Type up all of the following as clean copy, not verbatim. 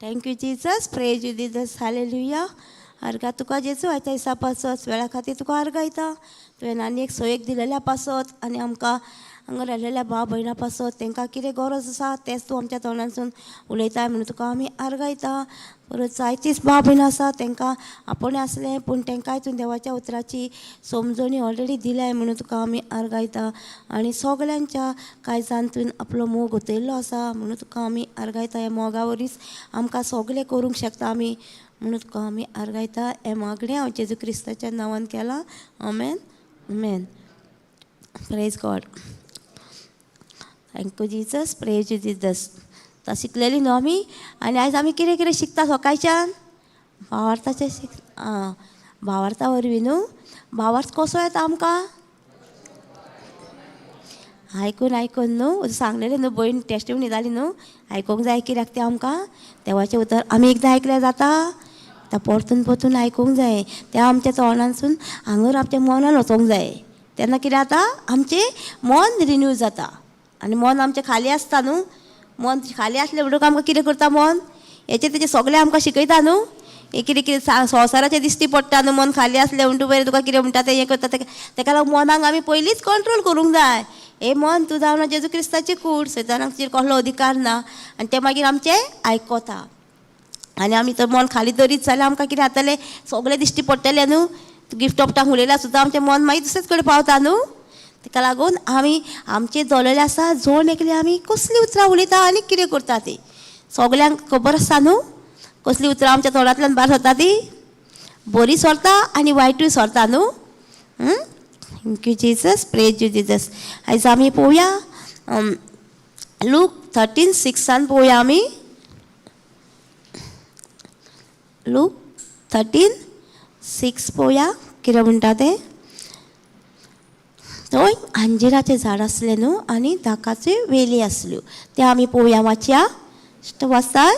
Thank you Jesus, praise you Jesus, hallelujah. अर्गा तुका जेजू आयच्या दिसा पासत वेळा खातीर तुका अर्गायता. तुवें आनी एक सोयेक दिलेल्या पासत आनी आमकां हांगा राहिलेल्या भाव भयणां पासत तांकां कितें गरज आसा तेंच तूं आमच्या तोंडांसून उलयताय म्हणून तुका आमी अर्गायता. परत जायतींच भाव भयणां आसा तांकां आपुणें आसलें पूण तांकांय तूं देवाच्या उतराची समजणी ऑलरेडी दिल्याय म्हणून तुका आमी अर्गायता. आनी सगल्यांच्या काळजांत तुवें आपलो मोग ओतयल्लो आसा म्हणून तुका आमी अर्गायता. ह्या मोगा वरीच आमकां सगळें करूंक शकता आमी म्हणून तुका आमी अर्गायता. हें मागणें हांव जेजू क्रिस्ताच्या नांवान केलां. आमेन आमेन. Praise God. Thank you Jesus, praise you Jesus. आतां शिकलेली न्हू आमी आनी आयज आमी कितें कितें शिकता सकाळच्यान भावार्थाचें भावार्था वरवीं न्हू. भावार्थ कसो येता आमकां आयकून आयकून न्हू. सांगलेलें न्हू भयण टेस्टिमनी जाली न्हू. आयकूंक जाय कित्याक तें आमकां देवाचें उतर आमी एकदां आयकल्यार जाता. आतां परतून परतून आयकूंक जाय. तें आमच्या तोंडांसून हांगर आमच्या मनान वचोंक जाय. तेन्ना कितें जाता आमचें मन रिन्यू जाता. आनी मन आमचें खाली आसता न्हू. मन खाली आसलें म्हणटून आमकां कितें करता मन हेचें तेचें सगळें आमकां शिकयता न्हू. हें कितें कितें संवसाराचें दिश्टी पडटा न्हू. मन खाली आसलें म्हणटून पयर तुका कितें म्हणटा तें हें करता. तेका लागून मनाक आमी पयलींच कंट्रोल करूंक जाय. हे मन तूं जावन जेजू क्रिस्ताची कूड. सैतानाक तुजेर कसलो अधिकार ना आनी तें मागीर आमचें आयकता. आनी आमी तर मन खाली दरीत जाल्यार आमकां कितें जातलें सगळें दिश्टी पडटलें न्हू. गिफ्ट ऑफ टांग उलयल्यार सुद्दां आमचें मन मागीर दुसरेच कडेन पावता न्हू. तेका लागून आमी आमचें जळलेलें आसा जोन एकलें आमी कसलीं उतरां उलयता आनी कितें करता ती सगल्यांक खबर आसता न्हू. कसलीं उतरां आमच्या तोंडांतल्यान भायर सरता ती बरी सरता आनी वायटूय सरता न्हू. Thank you Jesus, praise you Jesus. आयज आमी पळोवया लूक 13:6 पळोवया आमी. लूक 13:6 पळोवया कितें म्हणटा तें. थंय अंजिराचें झाड आसलें न्हू आनी दाकाच्यो वेली आसल्यो. तें आमी पळोवया. वाचया वाचता.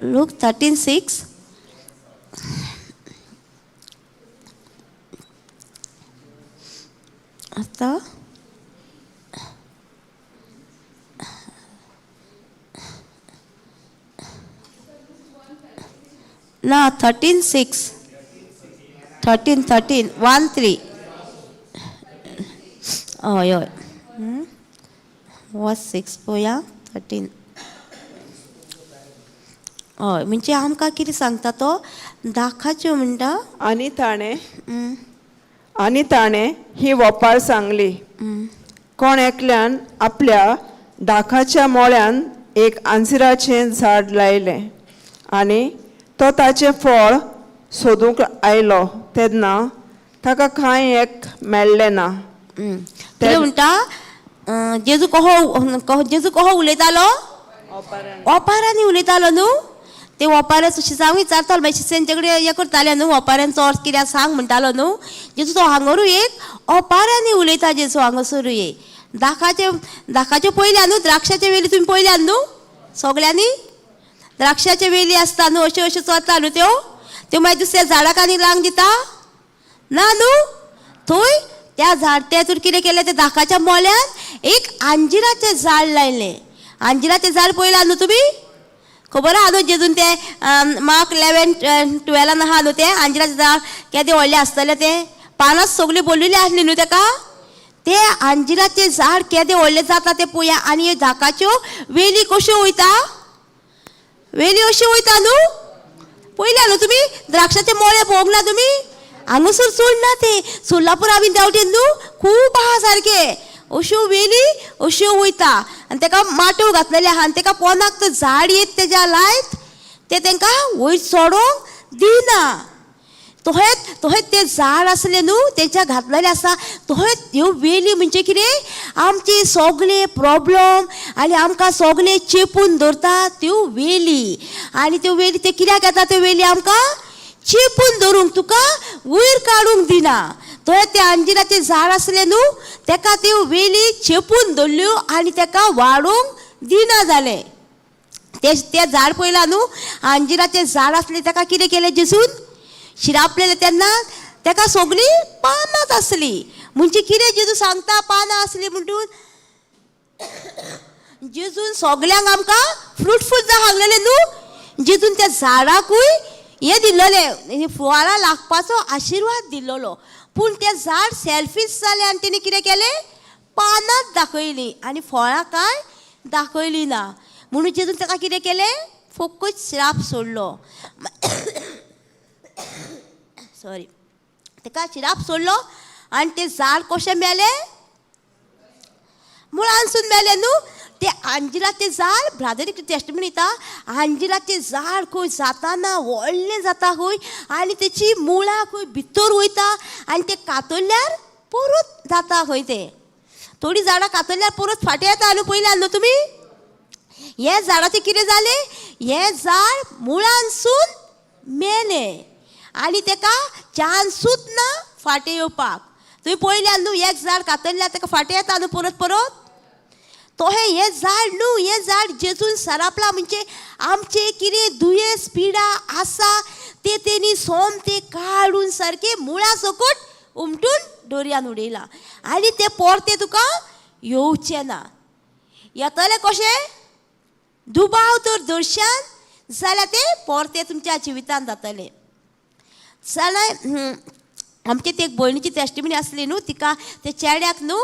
लूक 13:6. आतां ना 13:6 13 हय हय वॉच 6 पळोवया 13. हय म्हणजे आमकां कितें सांगता तो दाखाच्यो म्हणटा. आनी ताणें ही वपार सांगली. कोण एकल्यान आपल्या दाखाच्या मोळ्यान एक अंजिराचें झाड लायलें आनी तो ताचें फळ सोदूंक आयलो तेन्ना ताका कांय एक मेळ्ळें ना. कितें म्हणटा जेजू कहो उलयतालो ओपारांनी उलयतालो न्हू. ते ओपाऱ्या शिसांक विचारतालो मागीर शिस्यांचे कडेन हें करताले न्हू. ओपाऱ्यांचो अर्थ कित्याक सांग म्हणटालो न्हू. जेजू तो हांगरूय एक ओपाऱ्यांनी उलयता. जेजू हांगासरूय एक दाखाच्यो पयल्या न्हू. द्राक्षाचे वेली तुमी पयल्या न्हू सगल्यांनी. द्राक्षाचे वेली आसता न्हू अश्यो अश्यो चोरता न्हू त्यो मागीर दुसऱ्या झाडाक आनी लांग दिता ना न्हू. थंय त्या झाड तेतून कितें केलें ते दाखाच्या मोल्यान एक अंजिराचें झाड लायलें. अंजिराचें झाड पयलां न्हू तुमी. खबर आहा न्हू जेजून तें मार्क 11:12 आहा न्हू तें अंजिराचें झाड केदें व्हडलें आसतलें तें पानां सगळीं भरलेलीं आसलीं न्हू तेका. तें अंजिराचें झाड केदें व्हडलें जाता तें पळोवया. आनी ह्यो दाखाच्यो वेली कश्यो वयता. वेली अश्यो वयता न्हू. पयल्या न्हू तुमी द्राक्षाचे मोळे पळोवंक ना तुमी. हांगासर चड ना ते सोलापुरा बीन देंवटेन न्हू खूब आहा सारके अश्यो वेली अश्यो वयता. आनी ताका माटोव घातलेले आहा आनी ताका पोंदाक तो झाड येत तेज्या लायत ते तांकां वयर चोडोंक दिना. तोहेच तें झाड आसलें न्हू तेच्या घातलेलें आसा. तोहेच ह्यो वेली म्हणजे कितें आमचे सगळे प्रॉब्लम आनी आमकां सगळे चेपून धरता त्यो वेली. आनी त्यो वेली ते कित्याक येता त्यो वेली आमकां चेपून धरूंक तुका वयर काडूंक दिना. थंय तें अंजिराचें झाड आसलें न्हू तेका त्यो वेली चेपून धरल्यो आनी तेका वाडोवंक दिना जालें. तें झाड पयलां न्हू अंजिराचें झाड आसलें तेका कितें केलें जेजून शिरापलेलें तेन्ना तेका सगळीं पानांच आसलीं. म्हणजे कितें जेजू सांगता पानां आसलीं म्हणटून जेजून सगल्यांक आमकां फ्रुटफूल जावंक लागलेलें न्हू. जेजून त्या झाडाकूय हे दिल्लोलें फळां लागपाचो आशिर्वाद दिल्लो. पूण तें झाड सेल्फीश जालें आनी तेणी कितें केलें, पानांच दाखयलीं आनी फळां काय दाखयलीं ना. म्हणून जेजून ताका कितें केलें, फकत श्राप सोडलो. सॉरी, ताका श्राप सोडलो आनी तें झाड कशें मेलें, मुळांसून मेलें न्हू. ते अंजिराचें झाड, ब्रादरी टेस्टमनी दिता, अंजिराचें झाड खंय जाताना व्हडलें जाता खंय आनी तेची मुळां खंय भितर वयता आनी ते कातरल्यार परत जाता खंय. ते थोडीं झाडां कातरल्यार परत फाटीं येता न्हू, पयल्यार न्हू तुमी. हे झाडाचें कितें जालें, हें झाड मुळांसून मेलें आनी ताका चान्सूच ना फाटीं येवपाक. तुवें पळयल्यार न्हू, एक झाड कातरल्यार ताका फाटीं येता न्हू परत परत. तो हें झाड न्हू, हें झाड जेजून सरापला. म्हणजे आमचे कितें दुयेंस पिडा आसा ते तेणी सोमते काडून सारके मुळां सकट उमटून दोरयान उडयला आनी ते परते तुका येवचे ना. येतले कशें, दुबाव तर दर्शन जाल्यार ते परते तुमच्या जिवितांत जातले. जाल्यार आमचे ती एक भयणीची टेस्टिमनी आसली न्हू, तिका ते चेड्याक न्हू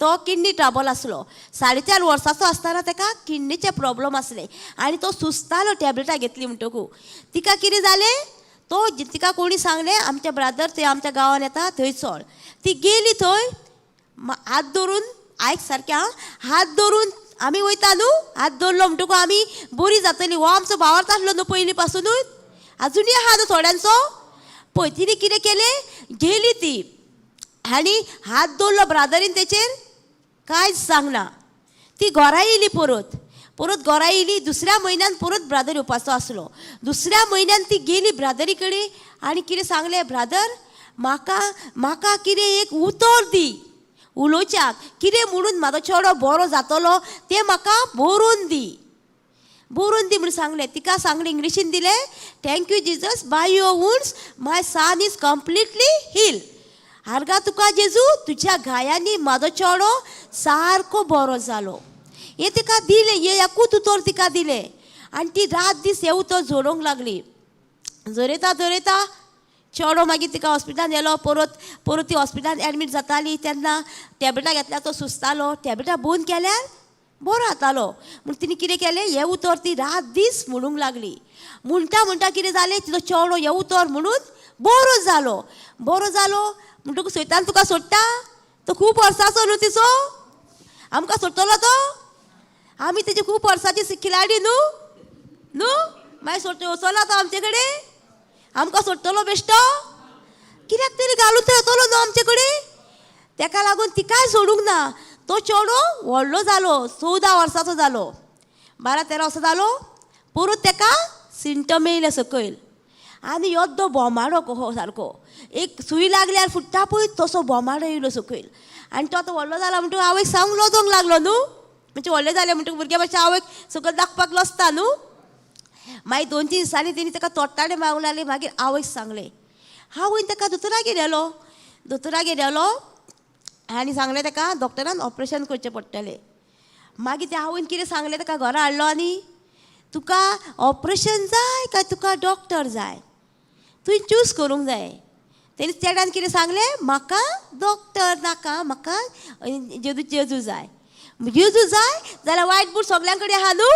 तो किडनी ट्रबल आसलो. 4.5 वर्साचो आसतना ताका किडनीचे प्रॉब्लम आसले आनी तो सुस्तालो टॅबलेटां घेतली म्हणटकूच. तिका कितें जालें, तो तिका कोणी सांगलें आमचे ब्रादर थंय आमच्या गांवांत येता थंय चल. ती गेली थंय, हात धरून, आयक सारकें हां, हात धरून आमी वयता न्हू, हात धरलो म्हणटकूच आमी बरी जातली. हो आमचो भावार्थ आसलो न्हू पयलीं पासुनूच, आजुनूय आहा न्हू थोड्यांचो. पळय तिणी कितें केलें, गेली ती आनी हात दवरलो ब्रादरीन तेचेर, कांयच सांगना. ती घरा येयली परत घरा येयली. दुसऱ्या म्हयन्यान परत ब्रादर येवपाचो आसलो. दुसऱ्या म्हयन्यान ती गेली ब्रादरी कडेन आनी कितें सांगलें, ब्रादर म्हाका कितें एक उतर दी उलोवच्याक, कितें म्हणून म्हाजो चेडो बरो जातलो तें म्हाका बरोवन दी म्हणून सांगलें. तिका सांगलें, इंग्लिशीन दिलें, thank you Jesus, by your wounds my son is completely heal. आर्गा तुका जेजू, तुज्या गायांनी म्हाजो चेडो सारको बरो जालो. हें तिका दिलें, हें एकूच उतर तिका दिलें आनी ती रात दीस हें उतर जोडोंक लागली. जोरयता चेडो मागीर तिका हॉस्पिटलान व्हेलो. परत ती हॉस्पिटलान एडमीट जाताली तेन्ना टॅबलेटां घेतल्यार तो सुस्तालो. टॅबलेटां बंद केल्यार बरो जातालो. म्हूण तिणी कितें केलें, हें उतर ती रात दीस म्हणूंक लागली. म्हणटा कितें जालें, तिजो चेडो हें उतर म्हणून बरो जालो म्हणटकूच सैतान तुका सोडटा. तो खूब वर्साचो न्हू तिचो, आमकां सोडटलो तो. आमी तेजी खूब वर्साची खिलाडी न्हू मागीर वचलो तो आमचे कडेन, आमकां सोडटलो बेश्टो. कित्याक तरी घालून थंय येतलो न्हू आमचे कडेन. ताका लागून तिकाय सोडूंक ना. तो चेडो व्हडलो जालो, 14 वर्साचो जालो, 12-13 वर्सां जालो. परत ताका सिंटम येयले सकयल आनी योद्दो बोमाडो कहो सारको, एक सुई लागल्यार फुट्टा पळय तसो बोमाडो येयलो सकयल. आनी तो आतां व्हडलो जाला म्हणटकूच आवयक सांगूंक लोजोंक लागलो न्हू. म्हणजे व्हडलें जालें म्हणटकूच भुरग्या मातशें आवयक सकयल दाखपाक लजता न्हू. मागीर 2-3 दिसांनी तेणी ताका तोट्टाडे मागूंक लागले. मागीर आवयक सांगलें. आवयन ताका दोतोरागेर व्हेलो आनी सांगलें ताका डॉक्टरान ऑपरेशन करचें पडटलें. मागीर त्या आवयन कितें सांगलें ताका घरा हाडलो आनी तुका ऑपरेशन जाय काय तुका डॉक्टर जाय, तुवें चूज करूंक जाय. तेणी चेड्यान कितें सांगलें, म्हाका डॉक्टर नाका, म्हाका जेजू जाय. जाल्यार वायट बूक सगल्यां कडेन आहा न्हू.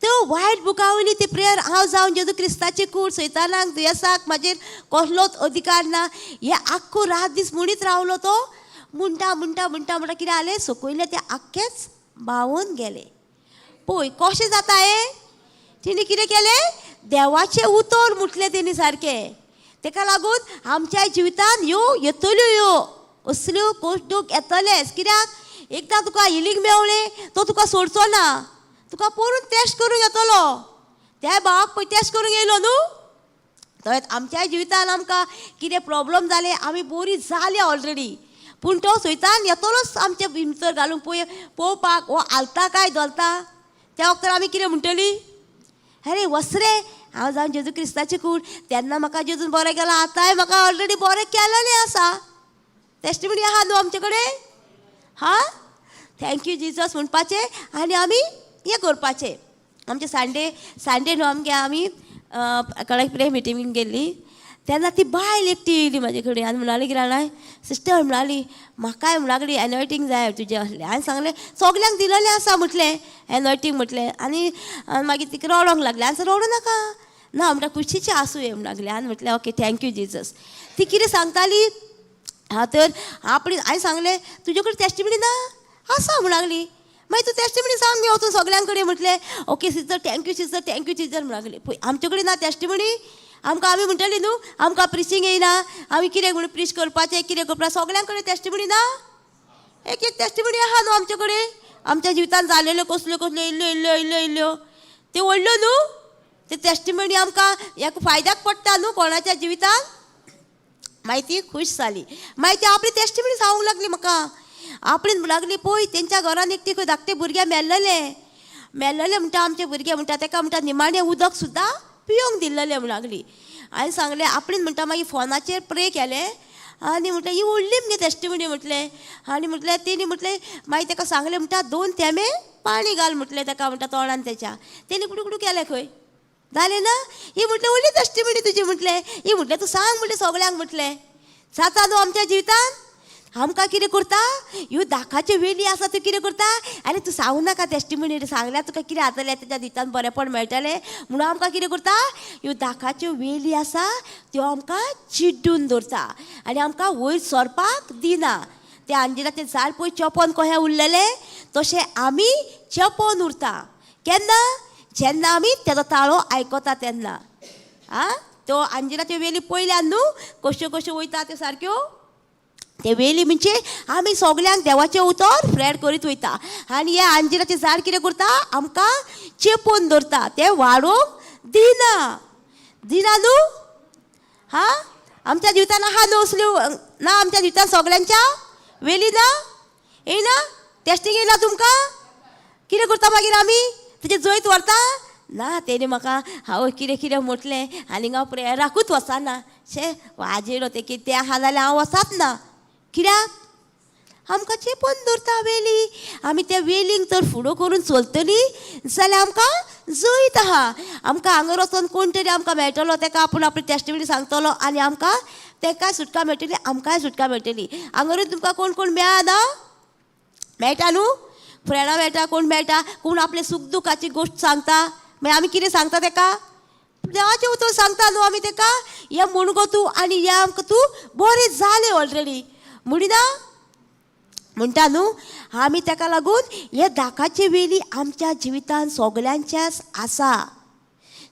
त्यो वायट बुका वयली ती प्रेयर हांव जावन जेजू क्रिस्ताची कूड, सैतानाक दुयेंसाक म्हाजेर कसलोच अधिकार ना, हे आख्खो रात दीस म्हणीत रावलो तो. म्हणटा कितें जालें, सकयले ते आख्खेच भावून गेले. पळय कशें जाता हें. तिणी कितें केलें, देवाचें उतर मुटलें तेणी सारकें. ताका लागून आमच्या जिवितांत येतल्यो असल्यो गोश्टी येतलेच. कित्याक एकदां तुका हिलींग मेवलें तो तुका सोडचो ना, तुका परत टेस्ट करूंक येतलो. त्या भावाक पळय टेस्ट करूंक येयलो न्हू. तशेंच आमच्या जिवितांत आमकां कितें प्रॉब्लम जाले, आमी बरी जाली ऑलरेडी, पूण तो सैतान येतलोच आमच्या भितर घालूंक पळोवपाक हो हालता काय धरता. त्या वखदार आमी कितें म्हणटलीं, अरे वच रे हांव जावन जेजू क्रिस्ताची कूड, तेन्ना म्हाका जेजून बरें केलां, आतांय म्हाका ऑलरेडी बरें केलेलें आसा. टेस्टिमनी आहा न्हू आमचे कडेन. हां, थँक्यू जिजस म्हणपाचें आनी आमी हें करपाचें. आमचे सांडे न्हू आमी कळक प्रे मिटिंगेक गेल्ली तेन्ना ती बायल एकटी येयली म्हाजे कडेन आनी म्हणली कितें जाणां सिस्टर म्हणली म्हाकाय म्हणलागली एनॉयटींग जाय तुजें असलें हांवें सांगलें सगल्यांक दिलेलें आसा म्हटलें एनॉयटींग म्हटलें आनी मागीर तिका रडोंक लागलें हांवें रडूं नाका ना म्हणटा खुशीचें आसूं ये म्हणलागलें आनी म्हटलें ओके थँक्यू जिजस ती कितें सांगताली तर हांवें सांगलें तुजे कडेन टेस्टिमनी ना आसा म्हणलागली मागीर तूं टेस्टिमनी सांग मी वचून सगल्यां कडेन म्हटलें ओके सिस्टर थँक्यू सिस्टर म्हणलागली पळय आमचे कडेन ना टेस्टिमनी आमी म्हणटली न्हू आमकां प्रिसींग येयना आमी कितें म्हणून प्रीच करपाचें कितें करपाचें सगल्यां कडेन टेस्टिमनी ना एक टेस्टिमनी आहा न्हू आमचे कडेन आमच्या जिवितान जालेल्यो कसल्यो इल्ल्यो त्यो व्हडल्यो न्हू ते टेस्टिमनी आमकां एक फायद्याक पडटा न्हू कोणाच्या जिवितान मागीर ती खूश जाली मागीर ती आपली टेस्टिमनी सांगूंक लागली म्हाका आपणीच म्हणूंक लागली पळय तेंच्या घरान एक खंय धाकटे भुरगे मेल्लेले म्हणटा आमचे भुरगे म्हणटा ताका म्हणटा निमाणें उदक सुद्दां पिवंक दिल्लेलें म्हणून लागली हांवें सांगलें आपणीच म्हणटा मागीर फोनाचेर प्रे केलें आनी म्हटलें ही व्हडली मगे टेस्टिमनी म्हटलें आनी म्हटलें तेणी म्हटलें मागीर ताका सांगलें म्हणटा 2 थेंबे पाणी घाल म्हटलें ताका म्हणटा तोंडान तेच्या तेणी कुडू केलें खंय जालें ना ही म्हटलें व्हडली टेस्टिमनी तुजी म्हटलें ही म्हटलें तूं सांग म्हटलें सगल्यांक म्हटलें जाता न्हू आमच्या जिवितान आमकां कितें करता ह्यो दाखाच्यो वेली आसा त्यो कितें करता आनी तूं सांगू नाका टेस्टिमनी सांगल्यार तुका कितें जातलें तेच्या दितान बरेंपण मेळटलें म्हणून आमकां कितें करता ह्यो दाखाच्यो वेली आसा त्यो आमकां चिड्डून दवरता आनी आमकां वयर सरपाक दिना तें आंजिराचें झाड पळय चोपोन कशें उरलेलें तशें आमी चेपोन उरता केन्ना जेन्ना आमी तेजो ताळो आयकता तेन्ना त्यो आंजिराच्यो वेली पयल्यान न्हू कश्यो वयता त्यो सारक्यो ते वेली म्हणजे आमी सगल्यांक देवाचें उतर फ्रेड करीत वयता आनी हें आंजिराचें झाड कितें करता आमकां चेपोन दवरता तें वाडोवंक दिना न्हू आमच्या जिवितान आहा न्हू असल्यो ना आमच्या जिवितान सगल्यांच्या वेली ना येयना टेस्टींग येयना तुमकां कितें करता मागीर आमी तेजें जैत व्हरता ना तेणी म्हाका हांव कितें म्हटलें आनी हांव प्रेयराकूच वचना शे वाजेर ते कितें आहा जाल्यार हांव वचत ना कित्याक आमकां चेपोन दवरता वेली आमी त्या वेलींक तर फुडो करून चलतलीं जाल्यार आमकां जैत आहा आमकां हांगा वचोन कोण तरी आमकां मेळटलो ताका आपूण आपली टेस्टिमनी सांगतलो आनी आमकां ताकाय सुटका मेळटली आमकांय सुटका मेळटली हांगा तुमकां कोण मेळना मेळटा न्हू फ्रेंडां मेळटा कोण आपले सूख दुखाची गोश्ट सांगता मागीर आमी कितें सांगता ताका देवाचें उतर सांगता न्हू आमी ताका हें म्हण गो तूं आनी हें आमकां तूं बरें जालें ऑलरेडी म्हणिना म्हणटा न्हू आमी ताका लागून हे दाखाची वेली आमच्या जिवितान सगल्यांच्याच आसा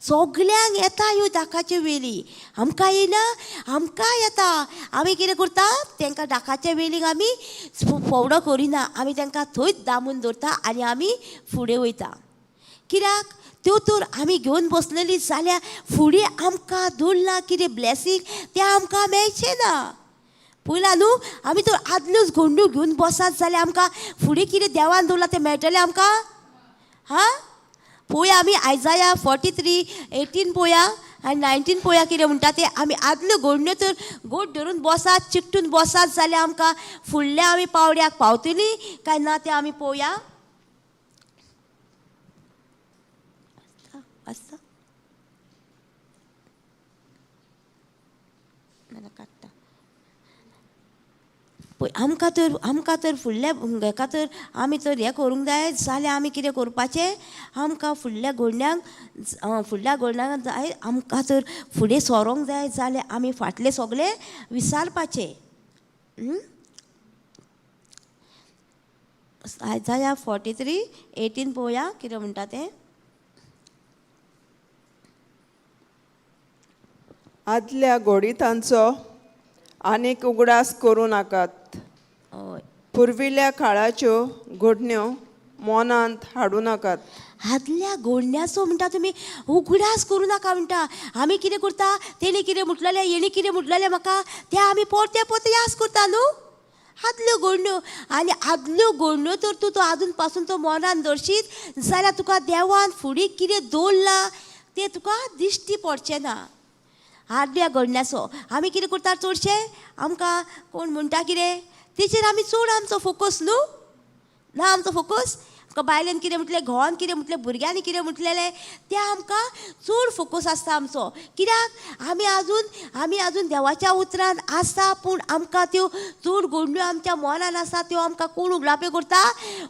सगल्यांक येता ह्यो दाखाच्यो वेली आमकां येना आमकां येता आमी कितें करता तांकां दाखाच्या वेलीक आमी फवडो करिना आमी तांकां थंयच दामून दवरता आनी आमी फुडें वयता कित्याक त्यो तर आमी घेवन बसलेली जाल्यार फुडें आमकां दोल्ला कितें ब्लेसींग तें आमकां मेळचें ना पळयलां न्हू आमी तर आदल्योच गोंड्यो घेवन बसत जाल्यार आमकां फुडें कितें देवान दवरलां तें मेळटलें आमकां पळोवया आमी आयजाया 43:18 पळोवया आनी 19 पळोवया कितें म्हणटा तें आमी आदल्यो गोंड्यो तर गोट धरून बसत चिकटून बसत जाल्यार आमकां फुडल्या आमी पावड्याक पावतलीं काय ना तें आमी पळोवया आसा काडटा पळय आमकां तर फुडल्या हेका तर आमी तर हें करूंक जाय जाल्यार आमी कितें करपाचें आमकां फुडल्या गोंड्यांक जाय आमकां तर फुडें सरोंक जाय जाल्यार आमी फाटलें सगळें विसारपाचें आयजाया 43:18 पळोवया कितें म्हणटा तें आदल्या घोडीतांचो आनीक उगडास करूं नाकात पुर्विल्ल्या काळाच्यो घडण्यो मनांत हाडूं नाकात आदल्या गोंड्याचो म्हणटा तुमी उगडास करूं नाका म्हणटा आमी कितें करता तेणी कितें म्हटलेलें हेणी कितें म्हटलेलें म्हाका तें आमी परते याद करता न्हू आदल्यो गोंड्यो आनी आदल्यो गोंड्यो तर तूं आजून पासून तो मनान दवरशीत जाल्यार तुका देवान फुडें कितें दवरलां तें तुका दिश्टी पडचें ना आदल्या गोंड्याचो आमी कितें करता चडशें आमकां कोण म्हणटा कितें तेचेर आमी चड आमचो फोकस न्हू ना आमचो फोकस तुका बायलेन कितें म्हटलें, घोवान कितें म्हटलें, भुरग्यांनी कितें म्हटलेलें तें आमकां चड फोकस आसता आमचो. कित्याक आमी आजून देवाच्या उतरान आसा, पूण आमकां त्यो चड गोडण्यो आमच्या मनान आसा त्यो आमकां कोण उगडापे करता?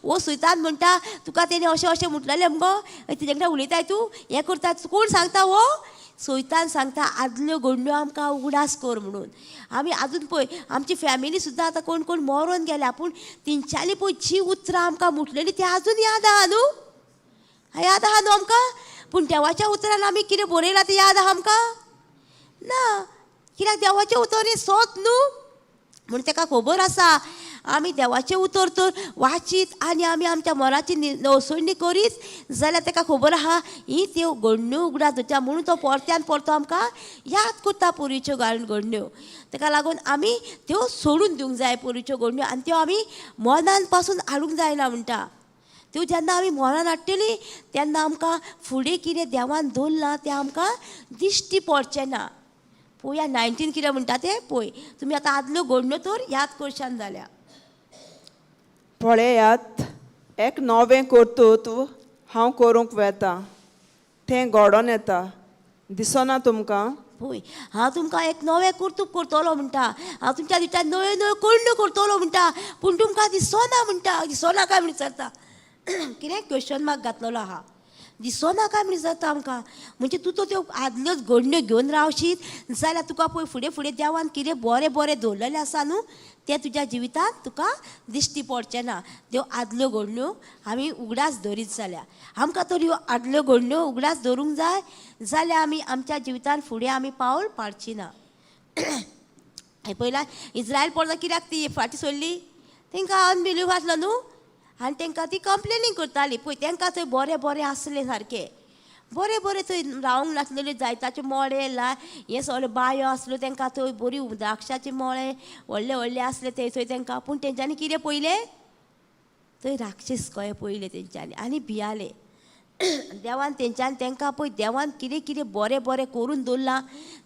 वो सैतान म्हणटा तुका तेणे अशें अशें म्हटलेलें मुगो, तेजे कडेन उलयताय तूं, हें करता, कोण सांगता वो? सैतान सांगता आदल्यो गोडण्यो आमकां उगडास कर म्हणून. आमी आजून पळय आमची फॅमिली सुद्दां आतां कोण कोण मरोन गेल्या, पूण तेंच्यांनी पळय जी उतरां आमकां म्हटलेलीं ती आजून याद आहा न्हू, याद आहा न्हू आमकां. पूण देवाच्या उतरान आमी कितें बरयलां तें याद आहा आमकां ना. कित्याक देवाचें उतर हें सत न्हू, म्हूण ताका खबर आसा आमी देवाचें उतर तर वाचीत आनी आमी आमच्या मनाची नवसणी करीत जाल्यार ताका खबर आहा ही त्यो गोडण्यो उगडास जावच्या. म्हणून तो परत्यान परतो आमकां याद करता पयलींच्यो गोडण्यो. ताका लागून आमी त्यो सोडून दिवंक जाय पयलींच्यो गोडण्यो, आनी त्यो आमी मनान पासून हाडूंक जायना म्हणटा. त्यो जेन्ना आमी मनान हाडटलीं तेन्ना आमकां फुडें कितें देवान दवरलां तें आमकां दिश्टी पडचें ना. पळोवया 19 कितें म्हणटा तें पळय. तुमी आतां आदल्यो गोडण्यो तर याद करशान जाल्या. पळयात, एक नवें कर्तूत हांव करूंक वेता, तें घडोवन येता, दिसना तुमकां? पळय हांव तुमकां एक नवें कर्तूप करतलो म्हणटा, हांव तुमच्या दिसता नव्यो नव्यो गोडण्यो करतलो म्हणटा, पूण तुमकां दिसना म्हणटा. दिसना काय म्हण विचारता. कितें क्वेश्चन मार्क घातलेलो आहा. दिसना काय म्हण विचारता आमकां. म्हणजे तूं तो त्यो आदल्योच गोडण्यो घेवन रावशीत जाल्यार तुका पळय फुडें फुडें देवान कितें बरें बरें दवरलेलें आसा न्हू तें तुज्या जिवितांत तुका दिश्टी पडचें ना. त्यो आदल्यो गोडण्यो आमी उगडास धरीत जाल्यार आमकां तर ह्यो आदल्यो गोडण्यो उगडास धरूंक जाय जाल्यार आमी आमच्या जिवितांत फुडें आमी पावल पाडची ना. हे पयला इस्रायल परजा कित्याक ती फाटीं सोडली? तांकां अनबिलीव आसलो न्हू, आनी तांकां ती कंप्लेनींग करताली. पळय तांकां थंय बरें बरें आसलें सारकें, बरें बरें थंय रावंक नासलेले जायताचे मळे हे सगळें बायो आसल्यो तांकां थंय बरी द्राक्षाचे मळे व्हडले व्हडले आसले ते थंय तांकां. पूण तेंच्यांनी कितें पयलें? थंय राक्षस कळे पयले तेंच्यांनी आनी भियाले. देवान तेंच्यांनी तांकां पळय देवान कितें कितें बरें बरें करून दवरलां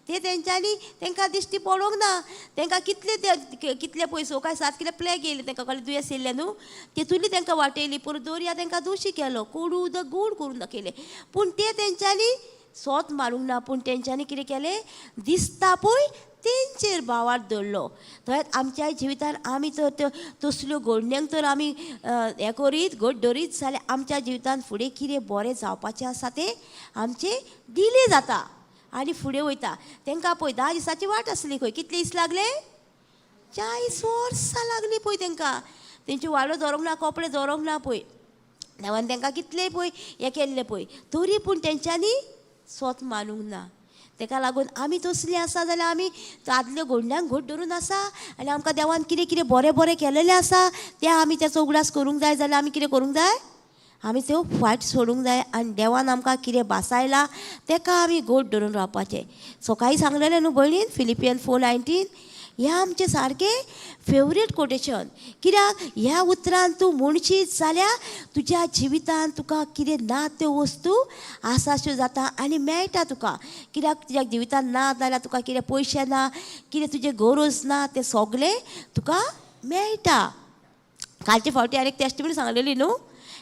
तें तेंच्यांनी तांकां दिश्टी पडोंक ना. तांकां कितले पयसो काय 7 कितें प्लेग येयले तांकां कसलें दुयेंस येयलें न्हू, तेतूंतली तांकां वाटयली. परत दर्या तांकां दोशी केलो, कोडू उदक गूण करून दाखयलें, पूण तें तेंच्यांनी सोत मारूंक ना. पूण तेंच्यांनी कितें केलें? दिसता पळय तेंचेर भावार दवरलो. थंय आमच्या जिवितान आमी तर त्यो तसल्यो गोडण्यांक तर आमी हें करीत घट धरीत जाल्यार आमच्या जिवितान फुडें कितें बरें जावपाचें आसा तें आमचें डिले जाता आनी फुडें वयता. तांकां पळय 10 दिसाची वाट आसली खंय. कितले दीस लागले? 40 वर्सां लागलीं पळय तांकां. तेंच्यो वाडो धरोंक ना, कपडे धरोंक ना पळय. देवान तांकां कितलें पळय हें केल्लें पळय, तरी पूण तेंच्यांनी सोत मानूंक ना. ताका लागून आमी तसलीं आसा जाल्यार आमी आदल्यो गोडण्यांक घट धरून आसा आनी आमकां देवान कितें कितें बरें बरें केलेलें आसा तें आमी तेचो उगडास करूंक जाय जाल्यार आमी कितें करूंक जाय? आमी त्यो फायट सोडूंक जाय आनी देवान आमकां कितें बासायलां तेका आमी घट धरून रावपाचें. सकाळीं सांगलेलें न्हू भयणीन फिलिपियन 4:19 हें आमचें सारकें फेवरेट कोटेशन. कित्याक ह्या उतरान तूं म्हणशीत जाल्यार तुज्या जिवितान तुका कितें ना त्यो वस्तू आसाश्यो जाता आनी मेळटा तुका. कित्याक तुज्या जिवितान ना जाल्यार तुका कितें पयशे ना, कितें तुजें गरज ना, तें सगळें तुका मेळटा. कालचे फावटी हांवें एक टेस्टमेंट सांगलेली न्हू,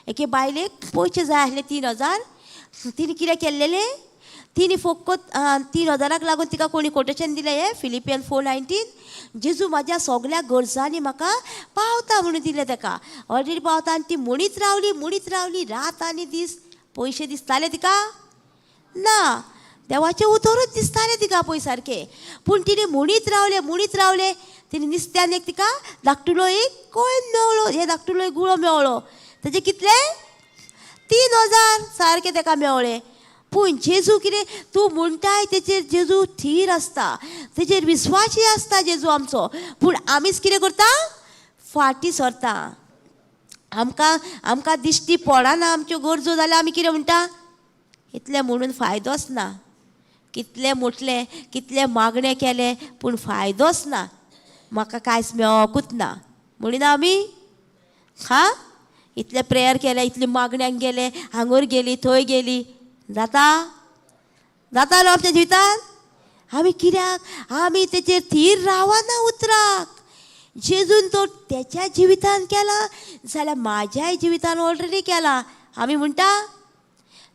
एके बायलेक पयशे जाय आसले 3,000. तिणें कितें केल्लेलें? तिणी फकत 3,000 लागून तिका कोणी कोटेशन दिलें हें फिलिपियन 4:19 जेजू म्हाज्या सगळ्या गरजांनी म्हाका पावता म्हणून दिलें ताका. ऑलरेडी पावता आनी ती म्हणीत रावली रात आनी दीस. पयशे दिसताले तिका ना, देवाचें उतरूच दिसतालें तिका पळय सारकें. पूण तिणें म्हणीत रावलें. तिणें नुस्त्यान एक तिका धाकटुलो एक कोयन मेवलो, हे धाकटुलो एक गुळो मेवलो. तेजे कितले? 3,000 सारकें ताका मेवलें. पूण जेजू कितें तूं म्हणटाय तेचेर जेजू थीर आसता, तेचेर विस्वासय आसता जेजू आमचो. पूण आमीच कितें करता? फाटीं सरता. आमकां दिश्टी पडना आमच्यो गरजो जाल्यार आमी कितें म्हणटा? इतलें म्हणून फायदोच ना. कितलें म्हटलें, कितले मागणें केले पूण फायदोच ना, म्हाका कांयच मेळोकूच ना म्हणिना आमी. इतले प्रेयर केले, इतली मागण्यांक गेले, हांगर गेली थंय गेली, जाता न्हू आमच्या जिवितान? आमी कित्याक? आमी तेचेर थीर रावना उतराक. जेजून तो त्याच्या जिवितान केला जाल्यार म्हाज्याय जिवितान ऑलरेडी केला आमी म्हणटा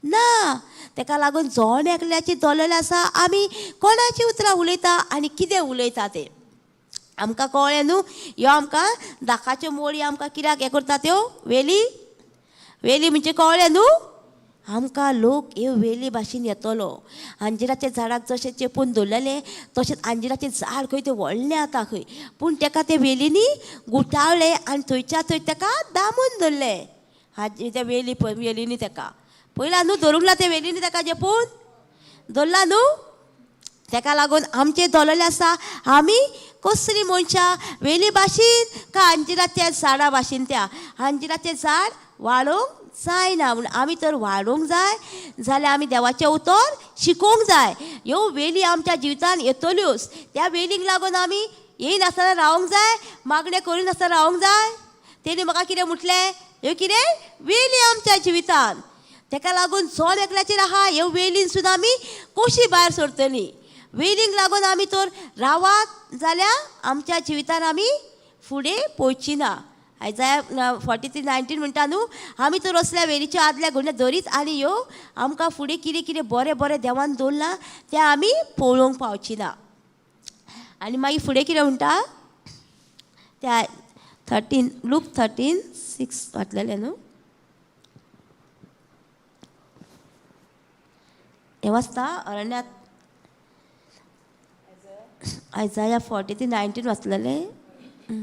ना. ताका लागून जोण एकल्याची दलले आसा आमी कोणाची उतरां उलयता आनी कितें उलयता तें आमकां कळ्ळें न्हू. ह्यो आमकां दाखाच्यो मोळी आमकां कित्याक हें करता त्यो वेली वेली म्हणजे कळ्ळें न्हू. आमकां लोक ह्यो वेली भाशेन येतलो. अंजिराच्या झाडाक जशें चेपून दवरलेलें तशेंच अंजिराचें झाड खंय तें व्हडलें आतां खंय पूण ताका ते वेलींनी गुटाळ्ळे आनी थंयच्या थंय ताका दामून धरलें. त्या वेलींनी ताका पयला न्हू धरूंक ना ते वेलींनी ताका चेपून धरला न्हू. ताका लागून आमचे दलले आसा आमी कसली मनशां वेली भाशेन काय अंजिराच्या झाडा भाशेन. त्या अंजिराचें झाड वाडोवंक जायना म्हूण आमी तर वाडोवंक जाय जाल्यार आमी देवाचें उतर शिकोवंक जाय. ह्यो वेली आमच्या जिवितान येतल्योच. त्या वेलींक लागून आमी येयनासतना रावंक जाय मागणें करिनासतना रावंक जाय. तेणी म्हाका कितें म्हटलें ह्यो कितें वेली आमच्या जिवितान. ताका लागून जोण एकल्याचेर आहा ह्यो वेलीन सुद्दां आमी कशी भायर सरतलीं. वेलींक लागून आमी तर रावात जाल्यार आमच्या जिवितान आमी फुडें पळोवची ना. आयजाया 43:19 म्हणटा न्हू आमी तर असल्या वेलीच्या आदल्या घडण्या धरीत आनी ह्यो आमकां फुडें कितें कितें बरें बरें देवान दवरलां तें आमी पळोवंक पावची ना. आनी मागीर फुडें कितें म्हणटा त्या 13 लूक 13:6 वाचलेलें न्हू. हें वाचता अरण्यांत आयजाया 43:19 वाचलेलें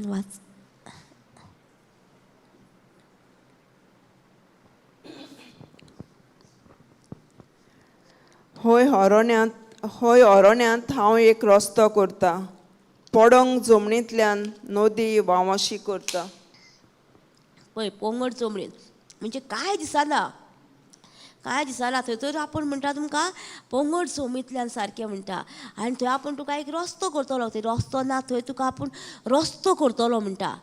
वाच. होय अरण्यांत हांव एक रस्तो करता पडोंग जमनींतल्यान नदी वावशी करता. पळय पोंगड चोमडीन म्हणजे कांय दिसना थंय तर आपूण म्हणटा तुमकां पोंगड चोमणींतल्यान सारकें म्हणटा आनी थंय आपूण तुका एक रस्तो करतलो. थंय रस्तो ना थंय तुका आपूण रस्तो करतलो म्हणटा.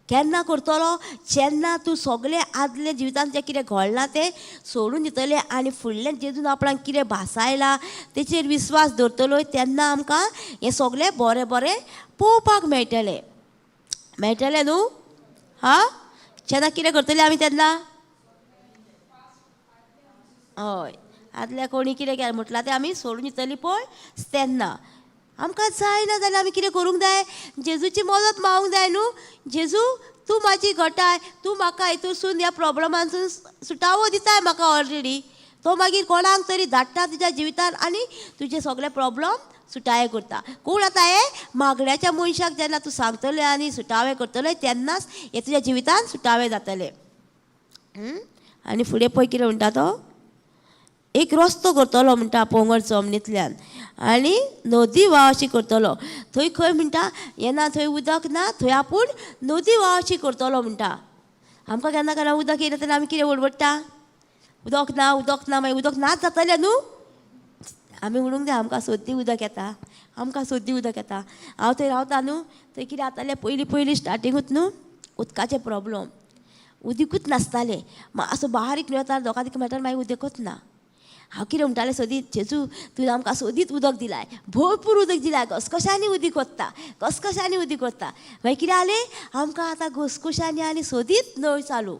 केन्ना करतलो जेन्ना तूं सगळें आदले जिवितान जें कितें घडलां तें सोडून दितलें आनी फुडलें जेजून आपणाक कितें भासायलां तेचेर विस्वास धरतलो तेन्ना आमकां हें सगळें बरें बरें पळोवपाक मेळटलें न्हू. हां जेन्ना कितें करतलीं आमी तेन्ना हय आदल्या कोणी कितें केलें म्हटलां तें आमी सोडून दितलीं पळय तेन्ना. आमकां जायना जाल्यार आमी कितें करूंक जाय जेजूची मदत मागूंक जाय न्हू. जेजू तूं म्हाजी घटाय तूं म्हाका हितूरसून ह्या प्रॉब्लमांसून सुटावो दिताय म्हाका ऑलरेडी. तो मागीर कोणाक तरी धाडटा तुज्या जिवितान आनी तुजे सगळे प्रॉब्लम सुटावे करता. कोण आतां हे मागण्याच्या मनशाक जेन्ना तूं सांगतलें आनी सुटावे करतलें तेन्नाच हे तुज्या जिवितान सुटावे जातलें. आनी फुडें पळय कितें म्हणटा तो एक रस्तो करतलो म्हणटा पोंगड जमनींतल्यान आनी नदी वावशी करतलो. थंय खंय म्हणटा येना थंय उदक ना थंय आपूण नदी वावशी करतलो म्हणटा. आमकां केन्ना केन्ना उदक येयना तेन्ना आमी कितें वडवडटा उदक ना मागीर उदक नाच जातलें न्हू. आमी म्हणूंक जाय आमकां सोद्दी उदक येता हांव थंय रावता न्हू थंय कितें जातालें पयलीं स्टार्टिंगूच न्हू उदकाचें प्रॉब्लम उदीकूच नासतालें. मातसो बारीक न्हू दोका दिका मेळटा मागीर उदकूच ना. हांव कितें म्हणटालें सोदीत जेजू तुवें आमकां सोदीत उदक दिलाय भरपूर उदक दिलाय घसघश्यांनी उदीक वता मागीर कितें जालें आमकां आतां घसघश्यांनी आनी सोदीत नळ चालू.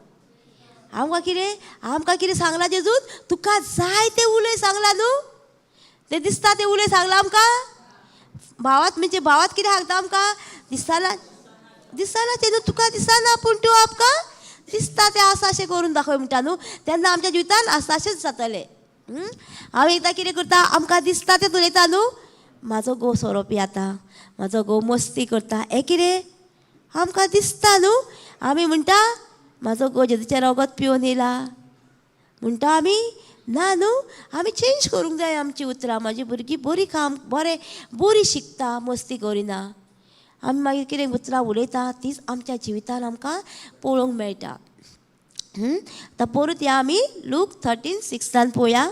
आमकां कितें सांगलां जेजून तुका जाय तें उलय सांगलां न्हू. तें दिसता तें उलय सांगलां आमकां. भावात कितें सांगता आमकां दिसना तें न्हू तुका दिसना पूण तूं आमकां दिसता तें आसा अशें करून दाखय म्हणटा न्हू. तेन्ना आमच्या जिवितान आसा अशेंच जातलें. हांव एकदां कितें करता आमकां दिसता तें उलयता न्हू. म्हाजो घोव सोरोपी आता म्हाजो घोव मस्ती करता हें कितें आमकां दिसता न्हू. आमी म्हणटा म्हाजो घोव जेजूचें रगत पिवन येयला म्हणटा आमी ना न्हू. आमी चेंज करूंक जाय आमची उतरां. म्हाजी भुरगीं बरी शिकता मस्ती करिना. आमी मागीर कितें उतरां उलयता तीच आमच्या जिवितान आमकां पळोवंक मेळटा. आतां परत या आमी लूक 13:6 पळोवया.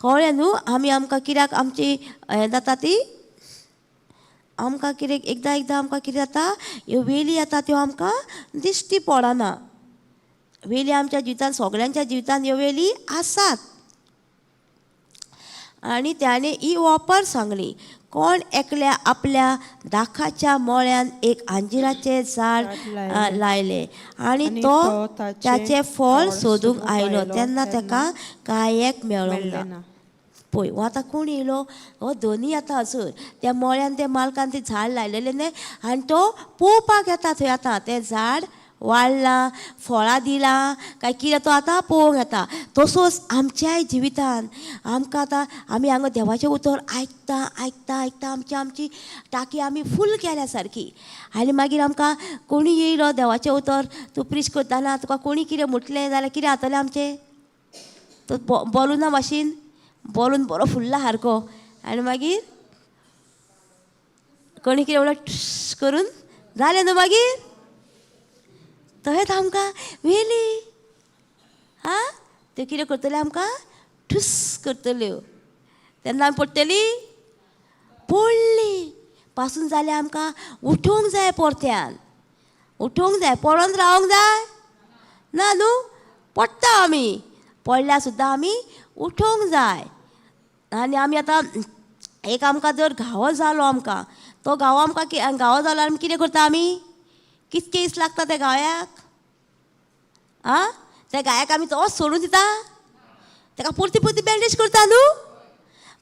कळ्ळें न्हू आमकां कित्याक आमची हें जाता ती आमकां कितें एकदां आमकां कितें जाता ह्यो वेली येता त्यो आमकां दिश्टी पडना. वेली आमच्या जिवितान सगळ्यांच्या जिवितान ह्यो वेली आसात आणि त्याने ही वापर सांगली. कोण एकल्या आपल्या दाखाच्या मोळ्यान एक अंजिराचे झाड लायले आणि तो त्याचे फळ सोदूंक आयलो तेन्ना ताका कांयक मेळोंक ना. पळय हो आतां कोण येयलो? हो धनी येता हसून त्या मोळ्यान त्या मालकान तें झाड लायलेलें न्हय आनी तो पळोवपाक येता थंय आतां तें झाड वाडलां, फळां दिलां काय कितें तो आतां पळोवंक येता. तसोच आमच्याय जिवितान आमकां आतां आमी हांगा देवाचें उतर आयकता आयकता आयकता आमची टाकी आमी फूल केल्या सारकी. आनी मागीर आमकां कोणी येयलो देवाचें उतर तूं प्रीच करतना तुका कोणी कितें म्हटलें जाल्यार कितें जातलें आमचें? तो बलूना भाशेन बॉलून बरो फुल्ला सारको आनी मागीर कोणी कितें म्हणल्यार ठुस करून जालें न्हू मागीर तहेत आमकां वेली हां त्यो कितें करतल्यो आमकां ठुस करतल्यो तेन्ना आमी पडटलीं पडली पासून जाल्यार आमकां उठोवंक जाय परत्यान उठोवंक जाय पडोन रावंक जाय ना न्हू पडटा आमी पडल्यार सुद्दां आमी उठोवंक जाय. आनी आमी आतां एक आमकां जर घावो जालो आमकां तो घावो आमकां घावो जालो आमी कितें करता आमी कितके दीस लागता त्या गायाक आं त्या गायाक आमी तोच सोडून दिता ताका परती परती बँडेज करता न्हू